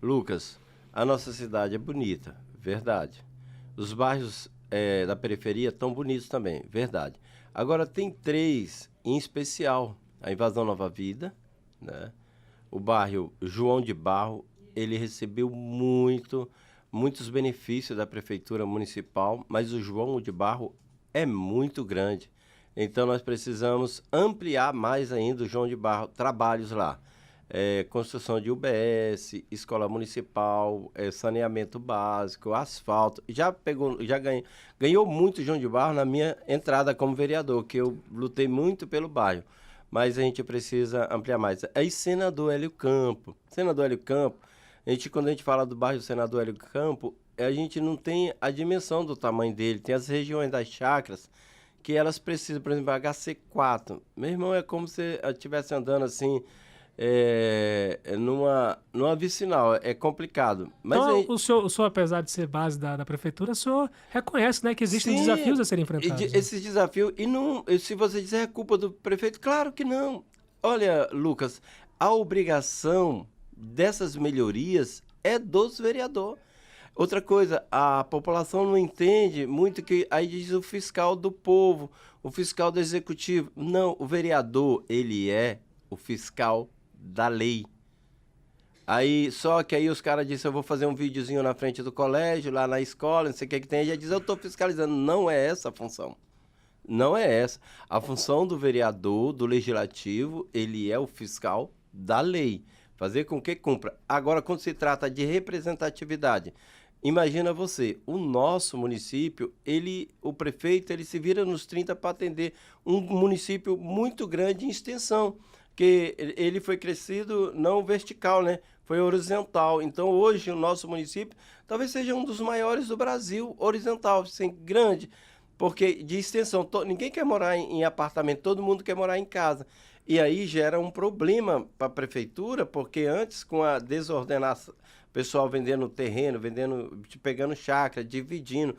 S3: Lucas, a nossa cidade é bonita, verdade. Os bairros da periferia estão bonitos também, verdade. Agora, tem 3 em especial. A Invasão Nova Vida, né? O bairro João de Barro, ele recebeu muitos benefícios da Prefeitura Municipal, mas o João de Barro é muito grande. Então, nós precisamos ampliar mais ainda o João de Barro, trabalhos lá. Construção de UBS, escola municipal, saneamento básico, asfalto. Ganhou muito o João de Barro na minha entrada como vereador, que eu lutei muito pelo bairro. Mas a gente precisa ampliar mais. Aí, Senador Hélio Campo. Senador Hélio Campo, quando a gente fala do bairro Senador Hélio Campo, a gente não tem a dimensão do tamanho dele. Tem as regiões das chácaras que elas precisam, por exemplo, HC4. Meu irmão, é como se eu estivesse andando assim, numa vicinal. É complicado. Mas
S1: então, o senhor, apesar de ser base da prefeitura, o senhor reconhece, né, que existem desafios a serem enfrentados.
S3: Esses desafios, se você dizer é culpa do prefeito, claro que não. Olha, Lucas, a obrigação dessas melhorias é dos vereadores. Outra coisa, a população não entende muito que aí diz o fiscal do povo, o fiscal do executivo. Não, o vereador, ele é o fiscal da lei. Só que aí os caras dizem, eu vou fazer um videozinho na frente do colégio, lá na escola, não sei o que tem, e já diz, eu estou fiscalizando. Não é essa a função. Não é essa. A função do vereador, do legislativo, ele é o fiscal da lei. Fazer com que cumpra. Agora, quando se trata de representatividade, imagina você, o nosso município, o prefeito, ele se vira nos 30 para atender um município muito grande em extensão, que ele foi crescido não vertical, né? Foi horizontal. Então, hoje, o nosso município talvez seja um dos maiores do Brasil, horizontal, assim, grande, porque de extensão. Ninguém quer morar em apartamento, todo mundo quer morar em casa. E aí gera um problema para a prefeitura, porque antes, com a desordenação, o pessoal vendendo terreno, pegando chácara, dividindo,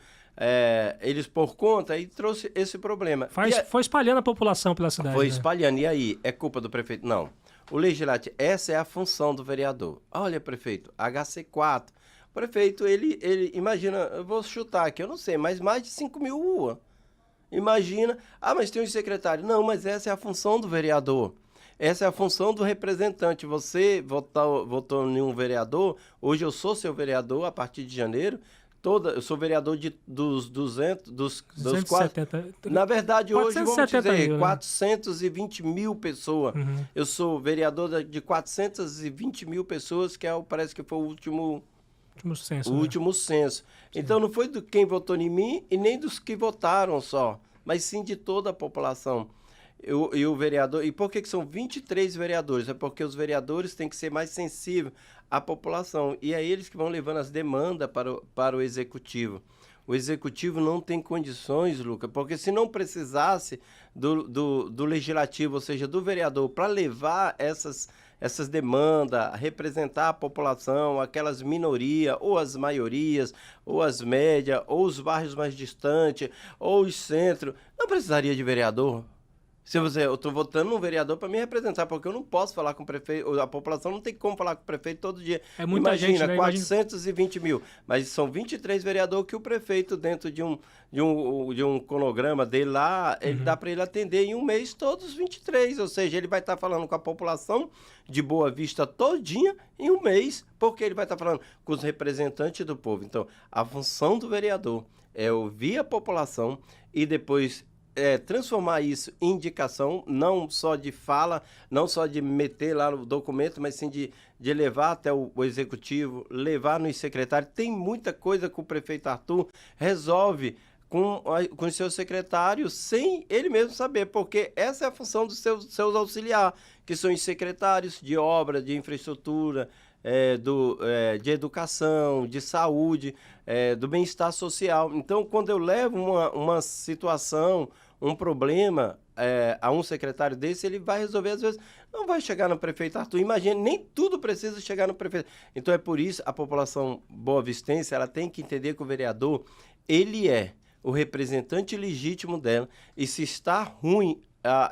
S3: eles por conta, aí trouxe esse problema.
S1: Foi espalhando a população pela cidade.
S3: Foi espalhando. E aí, é culpa do prefeito? Não. O legislativo, essa é a função do vereador. Olha, prefeito, HC4. O prefeito, ele imagina, eu vou chutar aqui, eu não sei, mas mais de 5.000 ruas. Imagina, mas tem um secretário. Não, mas essa é a função do vereador. Essa é a função do representante. Você votou em um vereador, hoje eu sou seu vereador a partir de janeiro, eu sou vereador dos 270. Na verdade, hoje, vamos dizer, mil, né? 420 mil pessoas. Uhum. Eu sou vereador de 420 mil pessoas, que parece que foi o último censo. Último censo. Sim. Então, não foi de quem votou em mim e nem dos que votaram só, mas sim de toda a população. E o vereador... E por que são 23 vereadores? É porque os vereadores têm que ser mais sensíveis à população. E é eles que vão levando as demandas para o executivo. O executivo não tem condições, Lucas, porque se não precisasse do legislativo, ou seja, do vereador, para levar essas demandas, representar a população, aquelas minorias, ou as maiorias, ou as médias, ou os bairros mais distantes, ou os centros, não precisaria de vereador. Eu estou votando num vereador para me representar, porque eu não posso falar com o prefeito, a população não tem como falar com o prefeito todo dia.
S1: É muita gente, né?
S3: 420 mil, mas são 23 vereadores que o prefeito, dentro de um cronograma dele lá, ele dá para ele atender em um mês todos os 23, ou seja, ele vai estar falando com a população de Boa Vista todinha em um mês, porque ele vai estar falando com os representantes do povo. Então, a função do vereador é ouvir a população e depois transformar isso em indicação, não só de fala, não só de meter lá no documento, mas sim de levar até o executivo, levar nos secretários. Tem muita coisa que o prefeito Arthur resolve com os seus secretários sem ele mesmo saber, porque essa é a função dos seus auxiliares, que são os secretários de obra, de infraestrutura, de educação, de saúde, do bem-estar social. Então, quando eu levo uma situação, um problema a um secretário desse, ele vai resolver, às vezes, não vai chegar no prefeito Arthur. Imagina, nem tudo precisa chegar no prefeito. Então, é por isso a população boavistense, ela tem que entender que o vereador, ele é o representante legítimo dela, e se está ruim,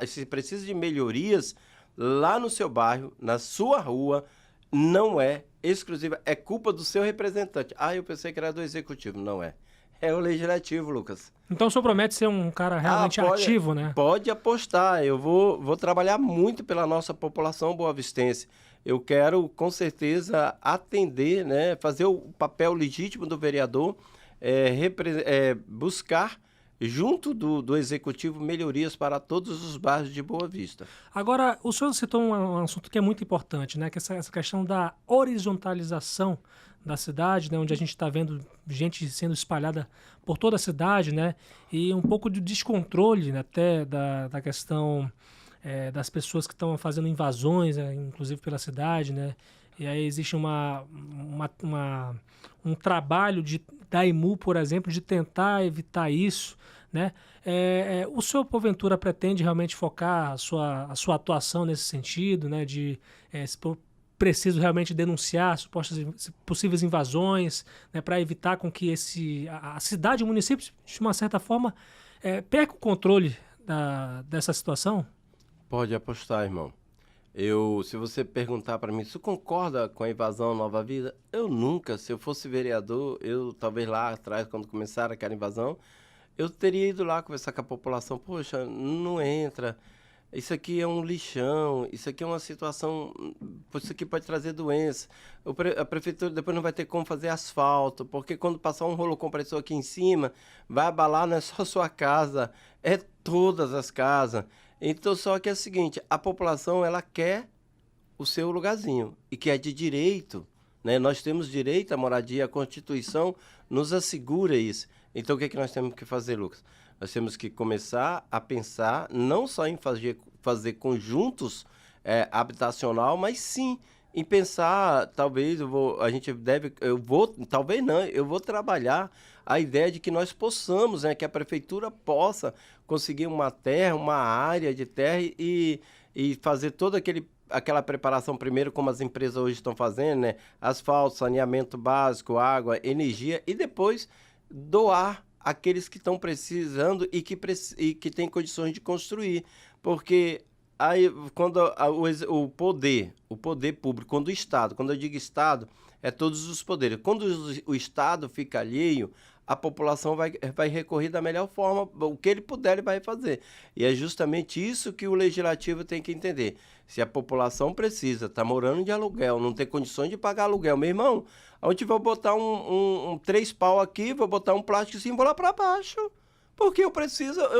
S3: se precisa de melhorias lá no seu bairro, na sua rua, não é exclusiva, é culpa do seu representante. Eu pensei que era do executivo. Não é. É o legislativo, Lucas.
S1: Então o senhor promete ser um cara realmente ativo, né?
S3: Pode apostar. Eu vou trabalhar muito pela nossa população boavistense. Eu quero, com certeza, atender, né, fazer o papel legítimo do vereador, buscar, junto do executivo, melhorias para todos os bairros de Boa Vista.
S1: Agora, o senhor citou um assunto que é muito importante, né? Que é essa questão da horizontalização da cidade, né? Onde a gente está vendo gente sendo espalhada por toda a cidade, né? E um pouco de descontrole, né, até da questão das pessoas que estão fazendo invasões, inclusive pela cidade, né? E aí existe um trabalho da EMU, por exemplo, de tentar evitar isso, né? O senhor, porventura, pretende realmente focar a sua atuação nesse sentido, né? Se for preciso realmente denunciar supostas possíveis invasões, né? Para evitar com que a cidade e o município, de uma certa forma, perca o controle dessa situação?
S3: Pode apostar, irmão. Se você perguntar para mim, você concorda com a invasão Nova Vida? Eu nunca, se eu fosse vereador, talvez lá atrás, quando começaram aquela invasão, eu teria ido lá conversar com a população. Poxa, não entra, isso aqui é um lixão, isso aqui é uma situação, isso aqui pode trazer doença. A prefeitura depois não vai ter como fazer asfalto, porque quando passar um rolo compressor aqui em cima, vai abalar não é só a sua casa, é todas as casas. Então, só que é o seguinte, a população, ela quer o seu lugarzinho, e que é de direito, né? Nós temos direito à moradia, a Constituição nos assegura isso. Então, o que é que nós temos que fazer, Lucas? Nós temos que começar a pensar, não só em fazer conjuntos habitacional, mas sim em pensar, talvez, eu vou trabalhar a ideia de que nós possamos, né, que a prefeitura possa conseguir uma terra, uma área de terra e fazer toda aquela preparação primeiro, como as empresas hoje estão fazendo, né, asfalto, saneamento básico, água, energia, e depois doar aqueles que estão precisando e que têm condições de construir, porque aí, quando o poder público, quando o Estado, quando eu digo Estado, é todos os poderes. Quando o Estado fica alheio, a população vai recorrer da melhor forma, o que ele puder, ele vai fazer. E é justamente isso que o Legislativo tem que entender. Se a população precisa, está morando de aluguel, não tem condições de pagar aluguel, meu irmão, onde vou botar 3 pau aqui, vou botar um plástico assim, vou lá para baixo. Porque eu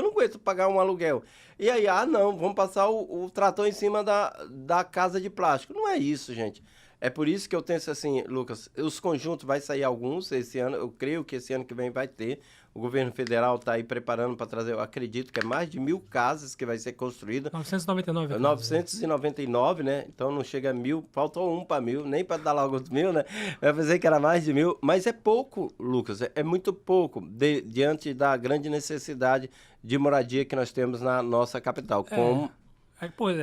S3: não aguento pagar um aluguel. E aí, não, vamos passar o trator em cima da casa de plástico. Não é isso, gente. É por isso que eu penso assim, Lucas, os conjuntos vai sair alguns esse ano, eu creio que esse ano que vem vai ter. O governo federal está aí preparando para trazer, eu acredito que é mais de 1.000 casas que vai ser construída.
S1: 999.
S3: 999, né? Então não chega a 1.000, faltou um para 1.000, nem para dar logo os 1.000, né? Eu pensei que era mais de 1.000, mas é pouco, Lucas, é muito pouco diante da grande necessidade de moradia que nós temos na nossa capital.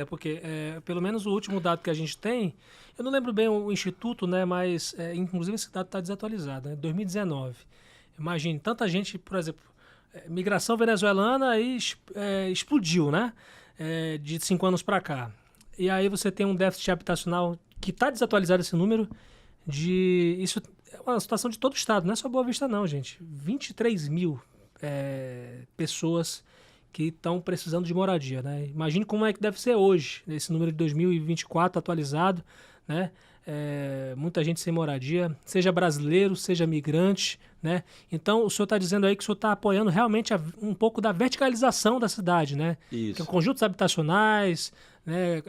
S1: Porque pelo menos o último dado que a gente tem, eu não lembro bem o instituto, né? Mas inclusive esse dado está desatualizado, né? 2019. Imagine, tanta gente, por exemplo, migração venezuelana aí explodiu, né? De 5 anos para cá. E aí você tem um déficit habitacional que está desatualizado esse número isso é uma situação de todo o estado, não é só Boa Vista não, gente. 23 mil pessoas que estão precisando de moradia, né? Imagine como é que deve ser hoje, esse número de 2024 atualizado, né? Muita gente sem moradia, seja brasileiro, seja migrante, né? Então, o senhor está dizendo aí que o senhor está apoiando realmente um pouco da verticalização da cidade, né?
S3: Isso.
S1: Que conjuntos habitacionais, né?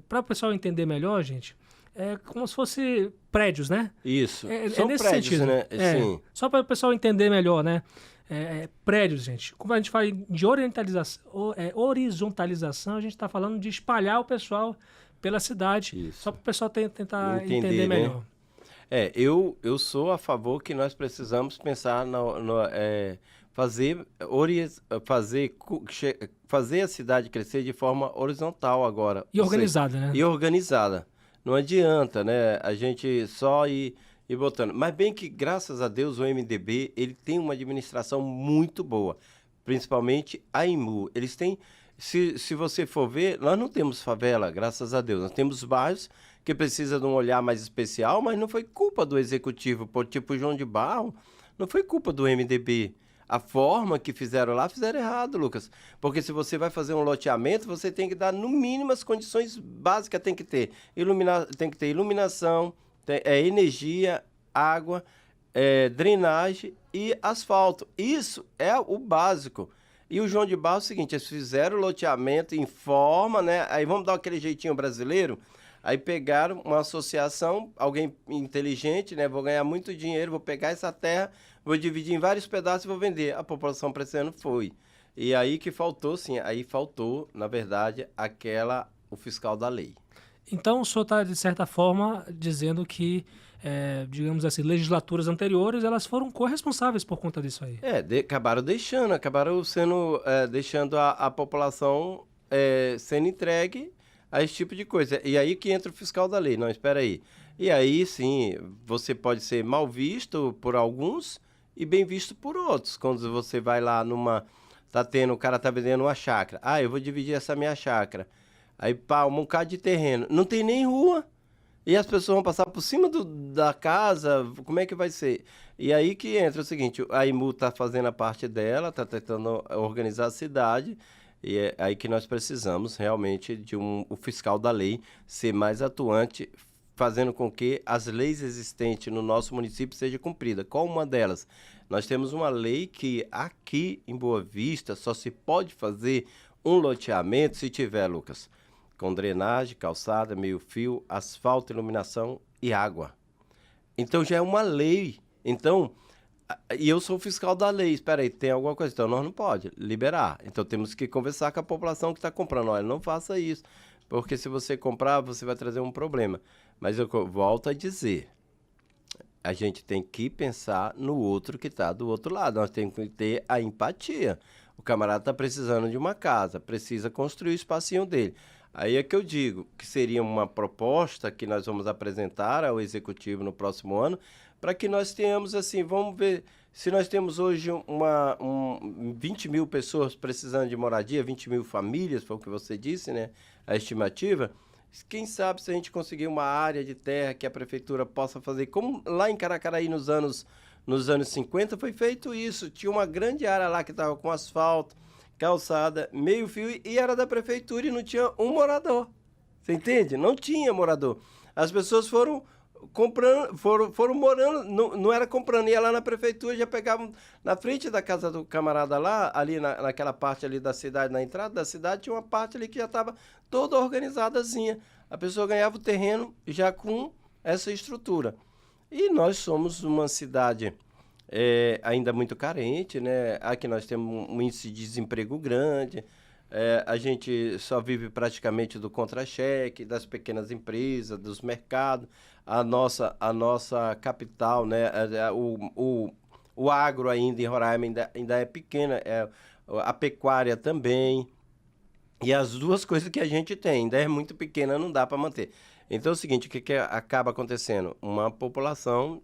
S1: Para o pessoal entender melhor, gente, é como se fosse prédios, né?
S3: Isso.
S1: São
S3: nesse
S1: prédios,
S3: sentido, né?
S1: Sim. Só para o pessoal entender melhor, né? prédios, gente. Como a gente fala de horizontalização, a gente está falando de espalhar o pessoal pela cidade,
S3: Isso.
S1: só para o pessoal tentar
S3: Entender,
S1: entender
S3: né?
S1: melhor.
S3: Eu sou a favor que nós precisamos pensar fazer a cidade crescer de forma horizontal agora.
S1: E organizada, né?
S3: E organizada. Não adianta, né, a gente só ir botando. Mas bem que, graças a Deus, o MDB ele tem uma administração muito boa, principalmente a IMU. Eles têm, se você for ver, nós não temos favela, graças a Deus. Nós temos bairros que precisam de um olhar mais especial, mas não foi culpa do executivo, tipo João de Barro, não foi culpa do MDB. A forma que fizeram lá, fizeram errado, Lucas. Porque se você vai fazer um loteamento, você tem que dar, no mínimo, as condições básicas. Tem que ter iluminação, energia, água, drenagem e asfalto. Isso é o básico. E o João de Barro é o seguinte, eles fizeram o loteamento em forma, né? Aí vamos dar aquele jeitinho brasileiro. Aí pegaram uma associação, alguém inteligente, né? Vou ganhar muito dinheiro, vou pegar essa terra, vou dividir em vários pedaços e vou vender. A população para esse ano foi. E aí que faltou, sim, aí faltou, na verdade, o fiscal da lei.
S1: Então, o senhor está, de certa forma, dizendo que, digamos assim, legislaturas anteriores, elas foram corresponsáveis por conta disso aí.
S3: Acabaram deixando a população sendo entregue a esse tipo de coisa. E aí que entra o fiscal da lei. Não, espera aí. E aí, sim, você pode ser mal visto por alguns e bem visto por outros. Quando você vai lá o cara tá vendendo uma chácara. Eu vou dividir essa minha chácara. Aí, um bocado de terreno. Não tem nem rua. E as pessoas vão passar por cima da casa. Como é que vai ser? E aí que entra o seguinte, a IMU tá fazendo a parte dela, tá tentando organizar a cidade. E é aí que nós precisamos realmente de o fiscal da lei ser mais atuante, fazendo com que as leis existentes no nosso município sejam cumpridas. Qual uma delas? Nós temos uma lei que aqui em Boa Vista só se pode fazer um loteamento se tiver, Lucas, com drenagem, calçada, meio-fio, asfalto, iluminação e água. Então já é uma lei. Então, e eu sou fiscal da lei. Espera aí, tem alguma coisa? Então nós não pode liberar. Então temos que conversar com a população que está comprando. Olha, não faça isso, porque se você comprar, você vai trazer um problema. Mas eu volto a dizer, a gente tem que pensar no outro que está do outro lado. Nós temos que ter a empatia. O camarada está precisando de uma casa, precisa construir o espacinho dele. Aí é que eu digo que seria uma proposta que nós vamos apresentar ao Executivo no próximo ano, para que nós tenhamos assim, vamos ver, se nós temos hoje 20 mil pessoas precisando de moradia, 20 mil famílias, foi o que você disse, né? A estimativa. Quem sabe se a gente conseguir uma área de terra que a prefeitura possa fazer, como lá em Caracaraí nos anos 50 foi feito isso, tinha uma grande área lá que estava com asfalto, calçada, meio fio e era da prefeitura e não tinha um morador. Você entende? Não tinha morador. As pessoas foram comprando, foram morando, não era comprando, ia lá na prefeitura, já pegavam na frente da casa do camarada lá, ali naquela parte ali da cidade, na entrada da cidade, tinha uma parte ali que já estava toda organizadazinha. A pessoa ganhava o terreno já com essa estrutura. E nós somos uma cidade ainda muito carente, né? Aqui nós temos um índice de desemprego grande, a gente só vive praticamente do contra-cheque, das pequenas empresas, dos mercados. A nossa capital, né? O agro ainda em Roraima ainda é pequena, a pecuária também. E as duas coisas que a gente tem ainda é muito pequena, não dá para manter. Então é o seguinte, o que acaba acontecendo? Uma população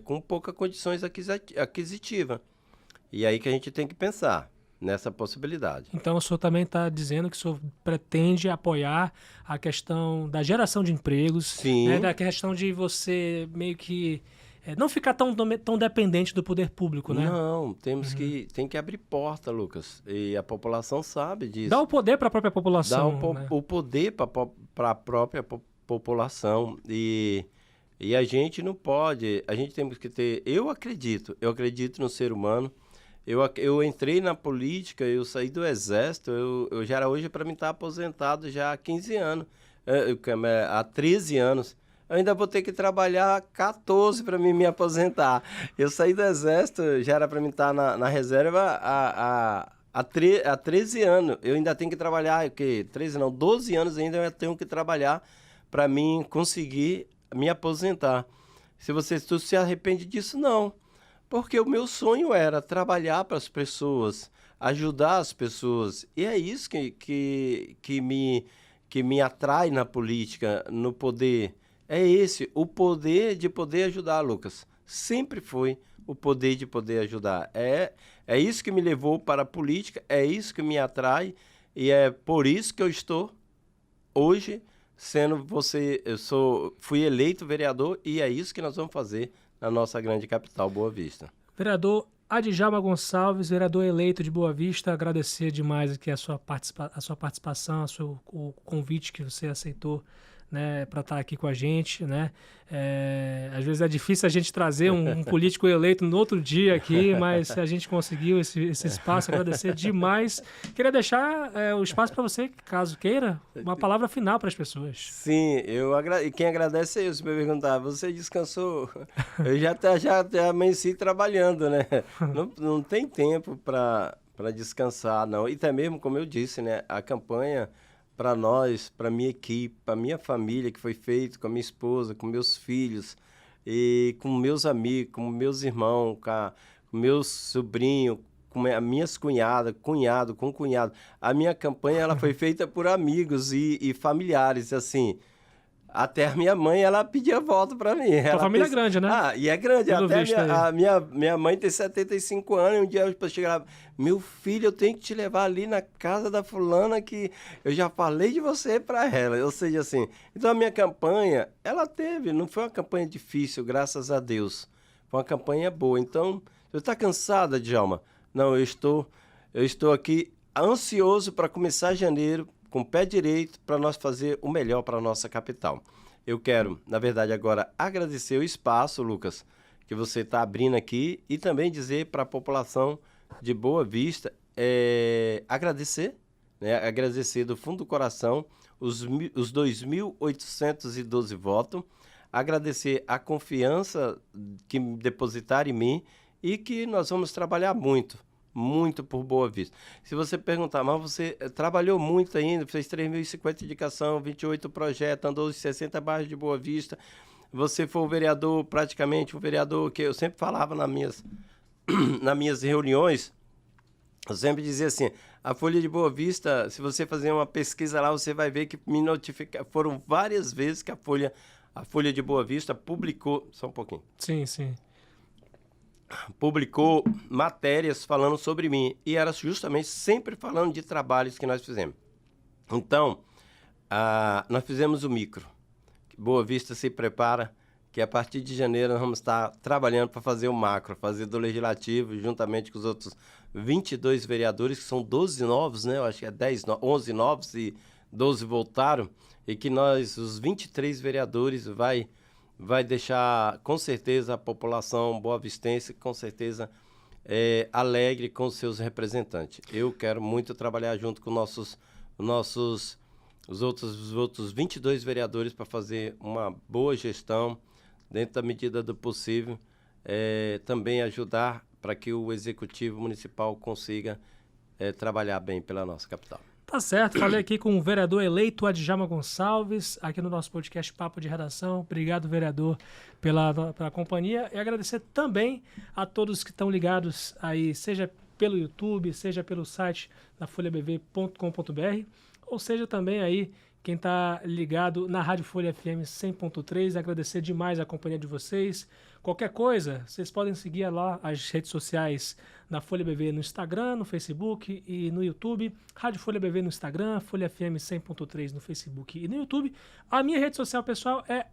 S3: com poucas condições aquisitivas. E aí que a gente tem que pensar nessa possibilidade.
S1: Então o senhor também está dizendo que o senhor pretende apoiar a questão da geração de empregos,
S3: Sim.
S1: Né, da questão de você meio que não ficar tão dependente do poder público, né?
S3: Não, tem que abrir porta, Lucas. E a população sabe disso.
S1: Dá o poder para a própria população.
S3: Dá o poder para a própria população. E a gente não pode, a gente tem que ter... Eu acredito no ser humano. Eu entrei na política, eu saí do exército, eu já era hoje para mim estar aposentado já há 15 anos, há 13 anos. eu ainda vou ter que trabalhar 14 para me aposentar. Eu saí do Exército, já era para mim estar na reserva há 13 anos. Eu ainda tenho que trabalhar, 13 não, 12 anos ainda eu tenho que trabalhar para mim conseguir me aposentar. Tu se arrepende disso? Não. Porque o meu sonho era trabalhar para as pessoas, ajudar as pessoas. E é isso que me atrai na política, no poder. É esse, o poder de poder ajudar, Lucas. Sempre foi o poder de poder ajudar. É isso que me levou para a política, é isso que me atrai, e é por isso que eu estou hoje fui eleito vereador, e é isso que nós vamos fazer na nossa grande capital, Boa Vista.
S1: Vereador Adjalma Gonçalves, vereador eleito de Boa Vista, agradecer demais aqui a sua participação, o convite que você aceitou, né, para estar aqui com a gente, né? Às vezes é difícil a gente trazer um político eleito no outro dia aqui, mas a gente conseguiu esse espaço, agradecer demais. Queria deixar o espaço para você, caso queira, uma palavra final para as pessoas.
S3: Sim, e quem agradece é eu, se me perguntar, você descansou? Eu já amanheci trabalhando, né? Não tem tempo para descansar, não. E até mesmo, como eu disse, né, a campanha para nós, para minha equipe, para minha família, que foi feito com a minha esposa, com meus filhos, e com meus amigos, com meus irmãos, com meus sobrinhos, com as minhas cunhado. A minha campanha ela foi feita por amigos e familiares, assim. Até a minha mãe, ela pedia voto para mim.
S1: Sua família é grande, né?
S3: E é grande.
S1: Pelo
S3: Até
S1: visto
S3: minha mãe tem 75 anos, e um dia eu cheguei lá, meu filho, eu tenho que te levar ali na casa da fulana que eu já falei de você para ela. Ou seja, assim, então a minha campanha, não foi uma campanha difícil, graças a Deus. Foi uma campanha boa. Então, você está cansada, Djalma? Não, eu estou aqui ansioso para começar janeiro, com o pé direito, para nós fazer o melhor para a nossa capital. Eu quero, na verdade, agora agradecer o espaço, Lucas, que você está abrindo aqui, e também dizer para a população de Boa Vista, agradecer, né, agradecer do fundo do coração os 2.812 votos, agradecer a confiança que depositaram em mim, e que nós vamos trabalhar muito por Boa Vista. Se você perguntar, mas você trabalhou muito ainda, fez 3.050 indicação, 28 projetos, andou os 60 bairros de Boa Vista, você foi o vereador, praticamente o vereador que eu sempre falava nas minhas reuniões, eu sempre dizia assim, a Folha de Boa Vista, se você fazer uma pesquisa lá, você vai ver que foram várias vezes que a Folha de Boa Vista publicou, só um pouquinho.
S1: Sim, sim.
S3: Publicou matérias falando sobre mim, e era justamente sempre falando de trabalhos que nós fizemos. Então, nós fizemos o micro. Boa Vista se prepara, que a partir de janeiro nós vamos estar trabalhando para fazer o macro, fazer do Legislativo, juntamente com os outros 22 vereadores, que são 12 novos, né? Eu acho que 11 novos e 12 voltaram, e que nós, os 23 vereadores, vai deixar, com certeza, a população boavistense, com certeza, alegre com os seus representantes. Eu quero muito trabalhar junto com os outros 22 vereadores para fazer uma boa gestão, dentro da medida do possível, também ajudar para que o Executivo Municipal consiga trabalhar bem pela nossa capital.
S1: Tá certo, falei aqui com o vereador eleito Adjalma Gonçalves, aqui no nosso podcast Papo de Redação. Obrigado, vereador, pela companhia, e agradecer também a todos que estão ligados aí, seja pelo YouTube, seja pelo site da folhabv.com.br, ou seja também aí quem está ligado na Rádio Folha FM 100.3, agradecer demais a companhia de vocês. Qualquer coisa, vocês podem seguir lá as redes sociais da Folha BV no Instagram, no Facebook e no YouTube. Rádio Folha BV no Instagram, Folha FM 100.3 no Facebook e no YouTube. A minha rede social pessoal é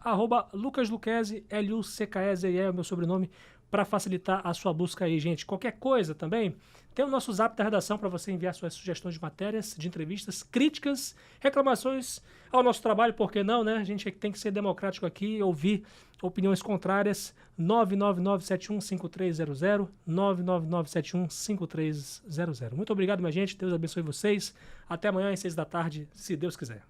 S1: @lucasluquezzi, L-U-C-K-E-Z-E, é o meu sobrenome, para facilitar a sua busca aí, gente. Qualquer coisa também, tem o nosso zap da redação para você enviar suas sugestões de matérias, de entrevistas, críticas, reclamações ao nosso trabalho, por que não, né? A gente tem que ser democrático aqui, ouvir opiniões contrárias. 999715300, 999715300. Muito obrigado, minha gente. Deus abençoe vocês. Até amanhã às 6 da tarde, se Deus quiser.